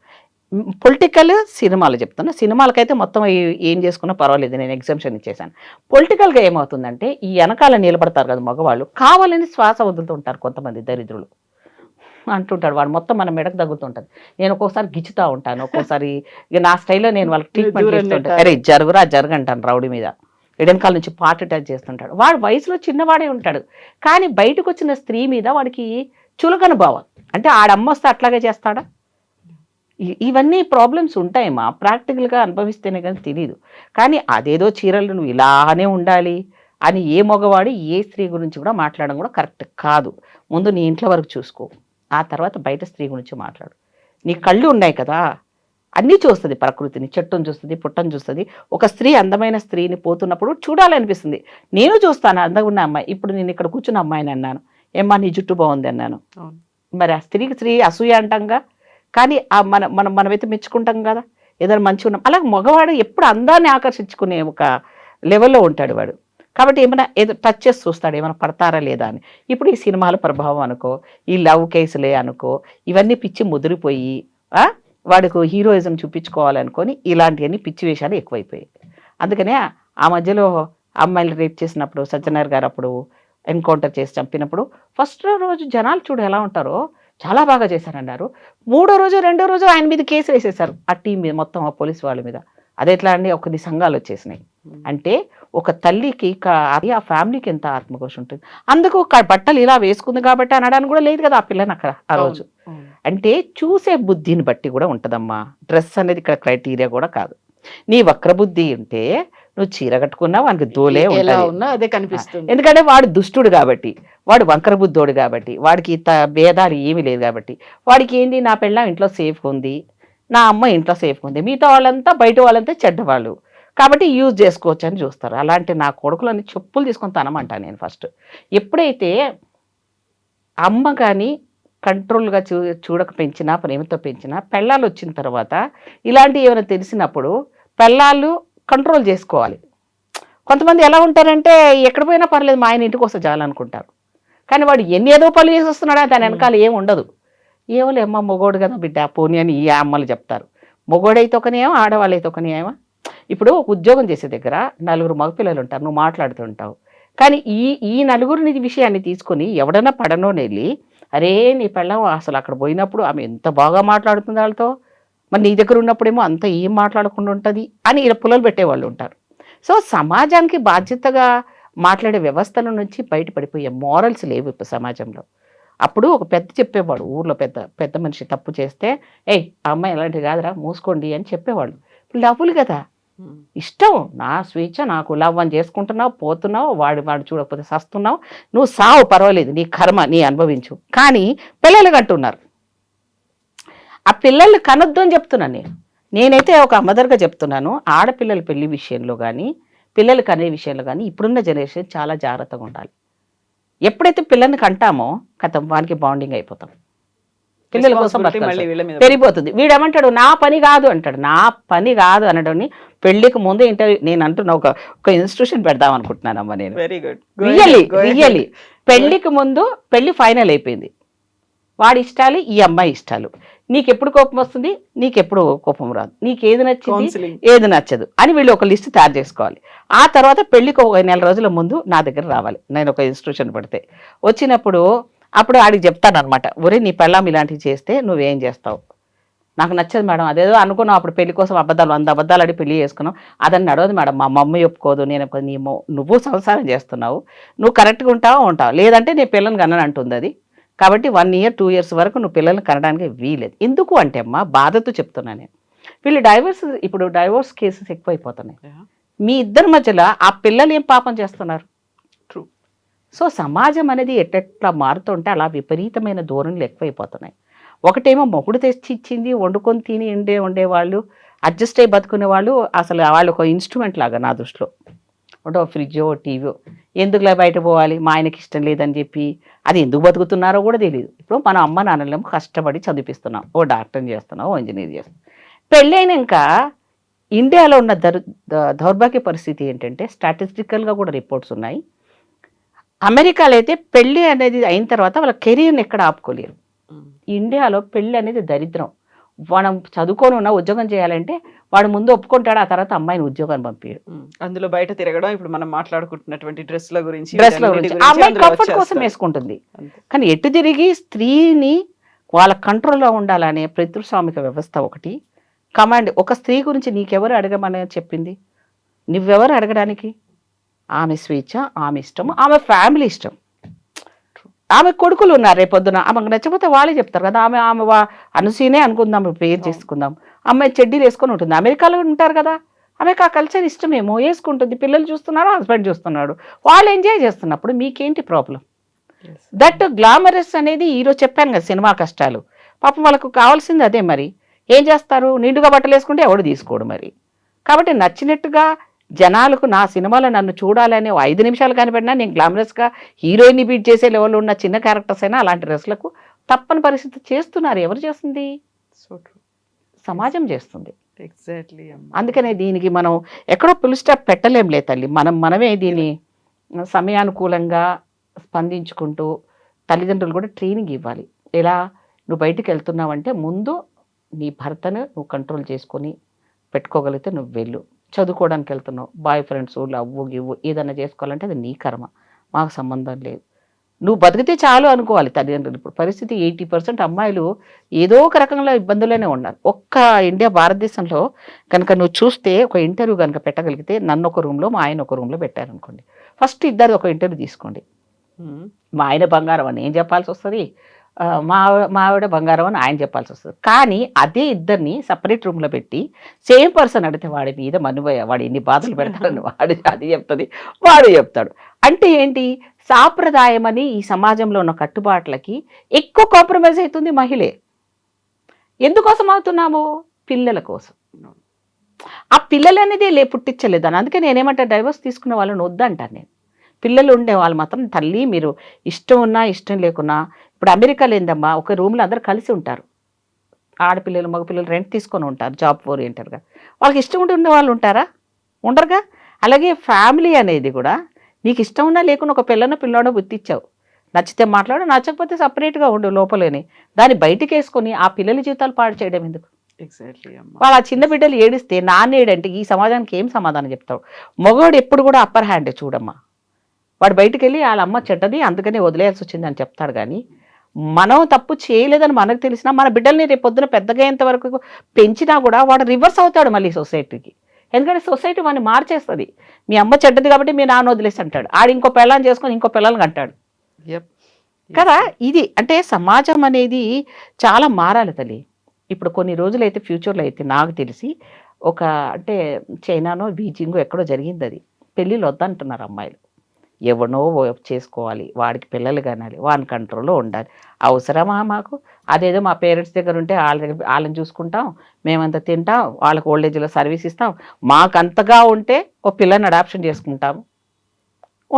పొలిటికల్ సినిమాలు చెప్తున్నా, సినిమాలకైతే మొత్తం ఏం చేసుకున్నా పర్వాలేదు, నేను ఎగ్జామ్షన్ ఇచ్చేసాను. పొలిటికల్గా ఏమవుతుందంటే ఈ వెనకాల నిలబడతారు కదా మగవాళ్ళు, కావాలని శ్వాస వదులుతుంటారు కొంతమంది దరిద్రులు అంటుంటాడు, వాడు మొత్తం మన మెడకు తగ్గుతుంటుంది. నేను ఒక్కోసారి గిచ్చుతూ ఉంటాను, ఒక్కోసారి ఇక నా స్టైల్లో నేను వాళ్ళకి ట్రీట్మెంట్ చేస్తుంటాను. అరే జరుగురా జరగంటాను రౌడీ మీద, ఎడెనకాల నుంచి పార్ట్ అటాక్ చేస్తుంటాడు. వాడు వయసులో చిన్నవాడే ఉంటాడు, కానీ బయటకు వచ్చిన స్త్రీ మీద వాడికి చులకన భావం. అంటే ఆడమ్మ వస్తే అట్లాగే చేస్తాడా? ఇవన్నీ ప్రాబ్లమ్స్ ఉంటాయమ్మా, ప్రాక్టికల్గా అనుభవిస్తేనే కానీ తెలియదు. కానీ అదేదో చీరలు నువ్వు ఇలానే ఉండాలి అని ఏ మగవాడు ఏ స్త్రీ గురించి కూడా మాట్లాడడం కూడా కరెక్ట్ కాదు. ముందు నీ ఇంట్లో వరకు చూసుకో, ఆ తర్వాత బయట స్త్రీ గురించి మాట్లాడు. నీ కళ్ళు ఉన్నాయి కదా, అన్నీ చూస్తుంది, ప్రకృతిని, చెట్టును చూస్తుంది, పుట్టను చూస్తుంది. ఒక స్త్రీ అందమైన స్త్రీని పోతున్నప్పుడు చూడాలనిపిస్తుంది. నేను చూస్తాను అందంగా ఉన్న అమ్మాయి. ఇప్పుడు నేను ఇక్కడ కూర్చున్న అమ్మాయిని అన్నాను, ఏమ్మా నీ జుట్టు బాగుంది అన్నాను, మరి ఆ స్త్రీకి స్త్రీ అసూయ అంటాంగా, కానీ మనమైతే మెచ్చుకుంటాం కదా ఏదైనా మంచిగా ఉన్నాం. అలాగే మగవాడు ఎప్పుడు అందాన్ని ఆకర్షించుకునే ఒక లెవెల్లో ఉంటాడు వాడు. కాబట్టి ఏమైనా ఏదో టచ్ చేసి చూస్తాడు, ఏమైనా పడతారా లేదా అని. ఇప్పుడు ఈ సినిమాల ప్రభావం అనుకో, ఈ లవ్ కేసులే అనుకో, ఇవన్నీ పిచ్చి ముదిరిపోయి వాడికి హీరోయిజం చూపించుకోవాలనుకొని ఇలాంటివన్నీ పిచ్చి వేషాలు ఎక్కువైపోయాయి. అందుకనే ఆ మధ్యలో అమ్మాయిలు రేప్ చేసినప్పుడు సజ్జనార్ గారు అప్పుడు ఎన్కౌంటర్ చేసి చంపినప్పుడు ఫస్ట్ రోజు జనాలు చూడు ఎలా ఉంటారో, చాలా బాగా చేశారన్నారు. 3వ రోజు 2వ రోజు ఆయన మీద కేసు వేసేసారు, ఆ టీం మీద మొత్తం, ఆ పోలీసు వాళ్ళ మీద. అది ఎట్లా అండి, కొన్ని సంఘాలు వచ్చేసినాయి. అంటే ఒక తల్లికి అది ఆ ఫ్యామిలీకి ఎంత ఆత్మఘోష ఉంటుంది. అందుకు బట్టలు ఇలా వేసుకుంది కాబట్టి అనడానికి కూడా లేదు కదా ఆ పిల్లని అక్కడ ఆ రోజు. అంటే చూసే బుద్ధిని బట్టి కూడా ఉంటుందమ్మా, డ్రెస్ అనేది ఇక్కడ క్రైటీరియా కూడా కాదు. నీ వక్ర బుద్ధి ఉంటే నువ్వు చీర కట్టుకున్నా వానికి దోలే అదే కనిపిస్తుంది. ఎందుకంటే వాడు దుష్టుడు కాబట్టి, వాడు వంకర బుద్ధోడు కాబట్టి, వాడికి భేదాలు ఏమీ లేదు కాబట్టి, వాడికి ఏంది, నా పెళ్ళాం ఇంట్లో సేఫ్గా ఉంది, నా అమ్మ ఇంట్లో సేఫ్గా ఉంది, మిగతా వాళ్ళంతా బయట వాళ్ళంతా చెడ్డవాళ్ళు కాబట్టి యూజ్ చేసుకోవచ్చు అని చూస్తారు. అలాంటి నా కొడుకులని చెప్పులు తీసుకొని తనమంటా నేను ఫస్ట్. ఎప్పుడైతే అమ్మ కానీ కంట్రోల్గా చూడక పెంచినా, ప్రేమతో పెంచినా, పెళ్ళాలు వచ్చిన తర్వాత ఇలాంటివి ఏమైనా తెలిసినప్పుడు పెళ్ళాళ్ళు కంట్రోల్ చేసుకోవాలి. కొంతమంది ఎలా ఉంటారంటే ఎక్కడ పోయినా పర్లేదు మా ఆయన ఇంటికి వస్తే చాలనుకుంటారు, కానీ వాడు ఏదో పనులు చేసి వస్తున్నాడా దాని వెనకాల ఏం ఉండదు. ఏమోలే అమ్మ మొగోడు కదా బిడ్డ పోనీ అని ఈ అమ్మలు చెప్తారు. మొగోడైతే ఒకనేమో, ఆడవాళ్ళైతే ఒకనేమో. ఇప్పుడు ఉద్యోగం చేసే దగ్గర 4 మగపిల్లలు ఉంటారు, నువ్వు మాట్లాడుతుంటావు, కానీ ఈ నలుగురిని విషయాన్ని తీసుకొని ఎవడన్నా పడనోని వెళ్ళి, అరే నీ పెళ్ళం అసలు అక్కడ పోయినప్పుడు ఆమె ఎంత బాగా మాట్లాడుతుంది వాళ్ళతో, మరి నీ దగ్గర ఉన్నప్పుడేమో అంత ఏం మాట్లాడకుండా ఉంటుంది అని ఇలా పుల్లలు పెట్టేవాళ్ళు ఉంటారు. సో సమాజానికి బాధ్యతగా మాట్లాడే వ్యవస్థల నుంచి బయటపడిపోయే మోరల్స్ లేవు ఇప్పుడు సమాజంలో. అప్పుడు ఒక పెద్ద చెప్పేవాడు, ఊర్లో పెద్ద మనిషి తప్పు చేస్తే, ఏయ్ ఆ అమ్మాయి ఎలాంటిది కాదురా మూసుకోండి అని చెప్పేవాళ్ళు. ఇప్పుడు లవ్వులు కదా, ఇష్టం, నా స్వేచ్ఛ, నాకు లవ్ అని చేసుకుంటున్నావు, పోతున్నావు, వాడు చూడకపోతే సస్తున్నావు, నువ్వు సావు పర్వాలేదు, నీ కర్మ నీ అనుభవించు. కానీ పిల్లలు కంటున్నారు, ఆ పిల్లల్ని కనొద్దు అని చెప్తున్నాను నేనైతే ఒక మదర్గా చెప్తున్నాను. ఆడపిల్లల పెళ్లి విషయంలో కానీ, పిల్లలు కనే విషయంలో కానీ ఇప్పుడున్న జనరేషన్ చాలా జాగ్రత్తగా ఉండాలి. ఎప్పుడైతే పిల్లల్ని కంటామో కథం వానికి బాండింగ్ అయిపోతాం, పిల్లల కోసం పెరిగిపోతుంది. వీడేమంటాడు నా పని కాదు అంటాడు. నా పని కాదు అనడాన్ని పెళ్లికి ముందు ఇంటర్వ్యూ నేను అంటున్నా, ఒక ఇన్స్టిట్యూషన్ పెడదాం అనుకుంటున్నానమ్మా నేను. రియల్లీ పెళ్లికి ముందు పెళ్లి ఫైనల్ అయిపోయింది, వాడి ఇష్టాలు ఈ అమ్మాయి ఇష్టాలు, నీకెప్పుడు కోపం వస్తుంది, నీకెప్పుడు కోపం రాదు, నీకు ఏది నచ్చింది ఏది నచ్చదు అని వీళ్ళు ఒక లిస్ట్ తయారు చేసుకోవాలి. ఆ తర్వాత పెళ్లికి ఒక 4 రోజుల ముందు నా దగ్గర రావాలి, నేను ఒక ఇన్స్టిట్యూషన్ పెడితే. వచ్చినప్పుడు అప్పుడు ఆడికి చెప్తాను అనమాట, ఒరే నీ పెళ్ళాం ఇలాంటివి చేస్తే నువ్వేం చేస్తావు, నాకు నచ్చదు మేడం, అదేదో అనుకున్నావు అప్పుడు పెళ్లి కోసం 100 అబద్ధాలు అడిగి పెళ్లి చేసుకున్నావు, అదని నడవదు మేడం, మా మమ్మీ ఒప్పుకోదు, నేను నువ్వు సంసారం చేస్తున్నావు, నువ్వు కరెక్ట్గా ఉంటావు, లేదంటే నీ పిల్లల్ని కనని అంటుంది అది. కాబట్టి 1 year 2 years వరకు నువ్వు పిల్లల్ని కనడానికి వీలేదు. ఎందుకు అంటే అమ్మా బాధతో చెప్తున్నాను నేను, వీళ్ళు ఇప్పుడు డైవోర్స్ కేసెస్ ఎక్కువైపోతున్నాయి. మీ ఇద్దరి మధ్యలో ఆ పిల్లలు ఏం పాపం చేస్తున్నారు? సో సమాజం అనేది ఎట్లా మారుతుంటే అలా విపరీతమైన ధోరణులు ఎక్కువైపోతున్నాయి. ఒకటేమో మొగుడు తెచ్చి ఇచ్చింది, వండుకొని తిని ఉండేవాళ్ళు, అడ్జస్ట్ అయ్యి బతుకునే వాళ్ళు. అసలు వాళ్ళు ఒక ఇన్స్ట్రుమెంట్ లాగా నా దృష్టిలో. ఒకటో ఫ్రిడ్జో టీవో, ఎందుకులా బయట పోవాలి, మా ఆయనకి ఇష్టం లేదని చెప్పి, అది ఎందుకు బతుకుతున్నారో కూడా తెలియదు. ఇప్పుడు మన అమ్మ నాన్నలేమో కష్టపడి చదివిస్తున్నాం, ఓ డాక్టర్ని చేస్తున్నాం, ఓ ఇంజనీర్ చేస్తున్నాం. పెళ్ళైనాక ఇండియాలో ఉన్న దౌర్భాగ్య పరిస్థితి ఏంటంటే, స్టాటిస్టికల్గా కూడా రిపోర్ట్స్ ఉన్నాయి, అమెరికాలో అయితే పెళ్ళి అనేది అయిన తర్వాత వాళ్ళ కెరీర్ని ఎక్కడ ఆపుకోలేరు. ఇండియాలో పెళ్ళి అనేది దరిద్రం. మనం చదువుకొని ఉన్న ఉద్యోగం చేయాలంటే వాడు ముందు ఒప్పుకుంటాడు, ఆ తర్వాత అమ్మాయిని ఉద్యోగాన్ని పంపించాడు. అందులో బయట తిరగడం, ఇప్పుడు మనం మాట్లాడుకుంటున్నటువంటి డ్రెస్ల గురించి ఆ అమ్మాయి కంఫర్ట్ కోసం వేసుకుంటుంది. కానీ ఎటు తిరిగి స్త్రీని వాళ్ళ కంట్రోల్లో ఉండాలనే పితృస్వామిక వ్యవస్థ ఒకటి, కమాండ్. ఒక స్త్రీ గురించి నీకెవరు అడగమని చెప్పింది? నువ్వెవరు అడగడానికి? ఆమె స్వేచ్ఛ, ఆమె ఇష్టం, ఆమె ఫ్యామిలీ ఇష్టం. ఆమె కొడుకులు ఉన్నారు, రేపొద్దున ఆమెకు నచ్చకపోతే వాళ్ళే చెప్తారు కదా. ఆమె అనుసీనే అనుకుందాం, పేరు చేసుకుందాం, అమ్మాయి చెడ్డీలు వేసుకొని ఉంటుంది. అమెరికాలో ఉంటారు కదా, ఆమెకు ఆ కల్చర్ ఇష్టమేమో, వేసుకుంటుంది. పిల్లలు చూస్తున్నారు, హస్బెండ్ చూస్తున్నాడు, వాళ్ళు ఎంజాయ్ చేస్తున్నప్పుడు మీకేంటి ప్రాబ్లం? దట్ గ్లామరస్ అనేది ఈరోజు చెప్పాను కదా, సినిమా కష్టాలు. పాపం వాళ్ళకు కావాల్సింది అదే. మరి ఏం చేస్తారు? నిండుగా బట్టలు వేసుకుంటే ఎవడు తీసుకోడు మరి. కాబట్టి నచ్చినట్టుగా జనాలకు నా సినిమాలో నన్ను చూడాలని 5 నిమిషాలు కనిపెట్టినా నేను గ్లామరస్గా హీరోయిన్ని బీట్ చేసే లెవెల్ ఉన్న చిన్న క్యారెక్టర్స్ అయినా అలాంటి డ్రెస్లకు తప్పని పరిస్థితి చేస్తున్నారు. ఎవరు చేస్తుంది? సమాజం చేస్తుంది. ఎగ్జాక్ట్లీ. అందుకనే దీనికి మనం ఎక్కడో ఫుల్ స్టాప్ పెట్టలేంలే తల్లి. మనమే దీన్ని సమయానుకూలంగా స్పందించుకుంటూ తల్లిదండ్రులు కూడా ట్రైనింగ్ ఇవ్వాలి. ఎలా నువ్వు బయటికి వెళ్తున్నావంటే ముందు నీ భర్తను నువ్వు కంట్రోల్ చేసుకొని పెట్టుకోగలిగితే నువ్వు వెళ్ళు. చదువుకోవడానికి వెళ్తున్నావు, బాయ్ ఫ్రెండ్స్, లవ్వు గివ్వు ఏదన్నా చేసుకోవాలంటే అది నీ కర్మ, మాకు సంబంధం లేదు. నువ్వు బతికితే చాలు అనుకోవాలి తల్లిదండ్రులు. ఇప్పుడు పరిస్థితి 80% అమ్మాయిలు ఏదో ఒక రకంలో ఇబ్బందుల్లోనే ఉన్నారు. ఒక్క ఇండియా భారతదేశంలో కనుక నువ్వు చూస్తే ఒక ఇంటర్వ్యూ కనుక పెట్టగలిగితే, నన్ను ఒక రూమ్లో మా ఆయన ఒక రూమ్లో పెట్టారనుకోండి, ఫస్ట్ ఇద్దరు ఒక ఇంటర్వ్యూ తీసుకోండి. మా ఆయన బంగారం అని ఏం చెప్పాల్సి వస్తుంది, మా ఆవిడ బంగారం అని ఆయన చెప్పాల్సి వస్తుంది. కానీ అదే ఇద్దరిని సపరేట్ రూమ్లో పెట్టి సేమ్ పర్సన్ అడిగితే వాడి మీద మనువయ్య, వాడు ఎన్ని బాధలు పెడతాడని వాడు అది చెప్తుంది, వాడు చెప్తాడు. అంటే ఏంటి? సాంప్రదాయం అని ఈ సమాజంలో ఉన్న కట్టుబాట్లకి ఎక్కువ కాంప్రమైజ్ అవుతుంది మహిళే. ఎందుకోసం అవుతున్నాము? పిల్లల కోసం. ఆ పిల్లలు అనేది పుట్టించలేదు అని. అందుకే నేనేమంటే డైవర్స్ తీసుకునే వాళ్ళని వద్దంటాను నేను. పిల్లలు ఉండే వాళ్ళు మాత్రం తల్లి మీరు ఇష్టం ఉన్నా ఇష్టం లేకున్నా, ఇప్పుడు అమెరికాలో ఏందమ్మా, ఒక రూమ్లో అందరు కలిసి ఉంటారు, ఆడపిల్లలు మగపిల్లలు రెంట్ తీసుకొని ఉంటారు, జాబ్ ఓరియంటెడ్గా. వాళ్ళకి ఇష్టం ఉండే వాళ్ళు ఉంటారా? ఉండరుగా. అలాగే ఫ్యామిలీ అనేది కూడా నీకు ఇష్టం ఉన్నా లేకుండా ఒక పిల్లాడో గుర్తించావు, నచ్చితే మాట్లాడు, నచ్చకపోతే సపరేట్గా ఉండు లోపలేని, దాన్ని బయటికి వేసుకొని ఆ పిల్లల జీవితాలు పాడు చేయడం ఎందుకు? ఎగ్జాక్ట్లీ. వాళ్ళు ఆ చిన్న బిడ్డలు ఏడిస్తే నాన్నేడంటే ఈ సమాజానికి ఏం సమాధానం చెప్తావు? మగవాడు ఎప్పుడు కూడా అప్పర్ హ్యాండే చూడమ్మా. వాడు బయటికి వెళ్ళి వాళ్ళ అమ్మ చెడ్డది అందుకనే వదిలేయాల్సి వచ్చింది అని చెప్తాడు. కానీ మనం తప్పు చేయలేదని మనకు తెలిసినా మన బిడ్డల్ని రేపు పొద్దున పెద్దగా అయ్యేంత వరకు పెంచినా కూడా వాడు రివర్స్ అవుతాడు మళ్ళీ సొసైటీకి. ఎందుకంటే సొసైటీ వాడిని మార్చేస్తుంది. మీ అమ్మ చెడ్డది కాబట్టి మీ నాన్న వదిలేసి అంటాడు, ఆడు ఇంకో పిల్లని చేసుకొని ఇంకో పిల్లల్ని అంటాడు కదా. ఇది అంటే సమాజం అనేది చాలా మారాలి తల్లి. ఇప్పుడు కొన్ని రోజులైతే ఫ్యూచర్లో అయితే నాకు తెలిసి ఒక అంటే చైనానో బీజింగో ఎక్కడో జరిగింది, అది పెళ్ళిళ్ళు వద్దంటున్నారు అమ్మాయిలు. ఎవనో చేసుకోవాలి, వాడికి పిల్లలు కనాలి, వాని కంట్రోల్లో ఉండాలి. అవసరమా మాకు? అదేదో మా పేరెంట్స్ దగ్గర ఉంటే వాళ్ళని చూసుకుంటాం, మేమంతా తింటాం, వాళ్ళకి ఓల్డేజ్లో సర్వీస్ ఇస్తాం, మాకంతగా ఉంటే ఓ పిల్లని అడాప్షన్ చేసుకుంటాము,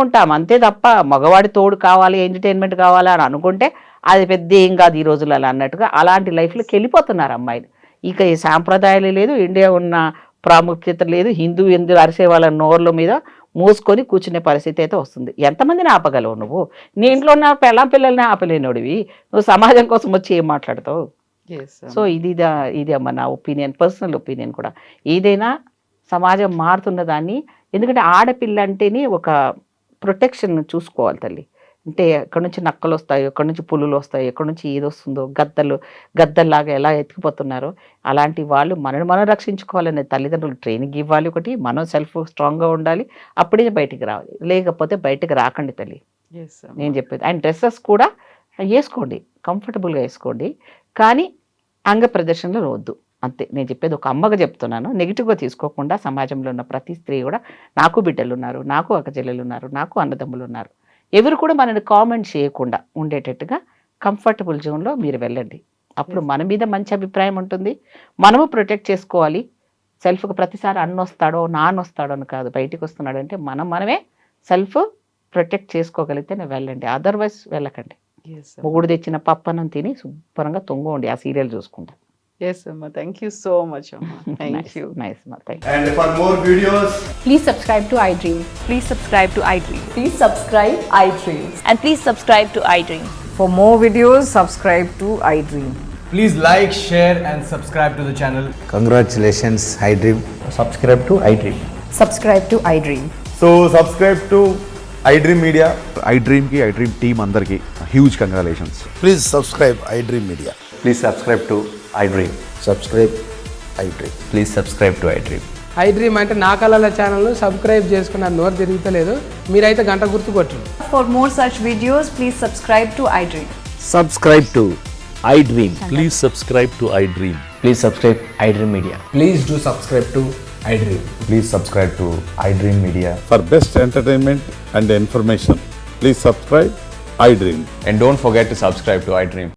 ఉంటాం అంతే తప్ప మగవాడి తోడు కావాలి, ఎంటర్టైన్మెంట్ కావాలి అని అనుకుంటే అది పెద్ద ఏం కాదు ఈ రోజులలో అన్నట్టుగా అలాంటి లైఫ్లోకి వెళ్ళిపోతున్నారు అమ్మాయిలు. ఇక ఈ సాంప్రదాయాలు లేదు, ఇండియా ఉన్న ప్రాముఖ్యత లేదు, హిందూ అరిసే వాళ్ళ నోర్ల మీద మూసుకొని కూర్చునే పరిస్థితి అయితే వస్తుంది. ఎంతమందిని ఆపగలవు నువ్వు? నీ ఇంట్లో ఉన్న పిల్లల్ని ఆపలేనోడివి, నువ్వు సమాజం కోసం వచ్చి ఏం మాట్లాడతావు? సో ఇది అమ్మ నా ఒపీనియన్, పర్సనల్ ఒపీనియన్ కూడా. ఏదైనా సమాజం మారుతున్న దాన్ని, ఎందుకంటే ఆడపిల్ల అంటేనే ఒక ప్రొటెక్షన్ చూసుకోవాలి తల్లి. అంటే ఎక్కడి నుంచి నక్కలు వస్తాయో, ఎక్కడి నుంచి పులులు వస్తాయో, ఎక్కడి నుంచి ఏది వస్తుందో, గద్దల్లాగా ఎలా ఎత్తుకుపోతున్నారో అలాంటి వాళ్ళు మనం రక్షించుకోవాలనే తల్లిదండ్రులు ట్రైనింగ్ ఇవ్వాలి. ఒకటి మనం సెల్ఫ్ స్ట్రాంగ్గా ఉండాలి, అప్పుడే బయటికి రావాలి, లేకపోతే బయటకు రాకండి తల్లి. నేను చెప్పేది అండ్ డ్రెస్సెస్ కూడా వేసుకోండి, కంఫర్టబుల్గా వేసుకోండి, కానీ అంగ ప్రదర్శనలు వద్దు అంతే. నేను చెప్పేది ఒక అమ్మగా చెప్తున్నాను, నెగిటివ్గా తీసుకోకుండా. సమాజంలో ఉన్న ప్రతి స్త్రీ కూడా, నాకు బిడ్డలు ఉన్నారు, నాకు అక్కచెల్లెలు ఉన్నారు, నాకు అన్నదమ్ములు ఉన్నారు, ఎవరు కూడా మనల్ని కామెంట్ చేయకుండా ఉండేటట్టుగా కంఫర్టబుల్ జోన్లో మీరు వెళ్ళండి. అప్పుడు మన మీద మంచి అభిప్రాయం ఉంటుంది, మనము ప్రొటెక్ట్ చేసుకోవాలి. సెల్ఫ్కి ప్రతిసారి అన్నొస్తాడో నాన్నొస్తాడో అని కాదు, బయటికి వస్తున్నాడు అంటే మనమే సెల్ఫ్ ప్రొటెక్ట్ చేసుకోగలిగితే నేను వెళ్ళండి, అదర్వైజ్ వెళ్ళకండి. మొగుడు తెచ్చిన పప్పనం తిని శుభ్రంగా తొంగండి ఆ సీరియల్ చూసుకుంటా. ఎస్ అమ్మా, థ్యాంక్ యూ సో మచ్ అమ్మా. Thank you. నైస్ అమ్మా, thank And for more videos, Please subscribe to iDream. Please subscribe to iDream. Please subscribe iDream. And please subscribe to iDream. For more videos, subscribe to iDream. please like, share and subscribe to the channel. Congratulations, iDream. subscribe to iDream. Subscribe to iDream. So subscribe to iDream Media. iDream की iDream team अंदर की huge congratulations. Please subscribe iDream Media. Please subscribe to iDream. Subscribe iDream. Please subscribe to iDream. iDream అంటే నా కళల channel subscribe చేసుకున్న నోరు తిరుగుతలేదు, మీరైతే గంట గుర్తు కొట్టండి. For more such videos, please subscribe to iDream. Subscribe to iDream. Please subscribe to iDream. Please subscribe iDream Media. Please do subscribe to iDream. Please subscribe to iDream Media. For best entertainment and information, please subscribe iDream. And don't forget to subscribe to iDream.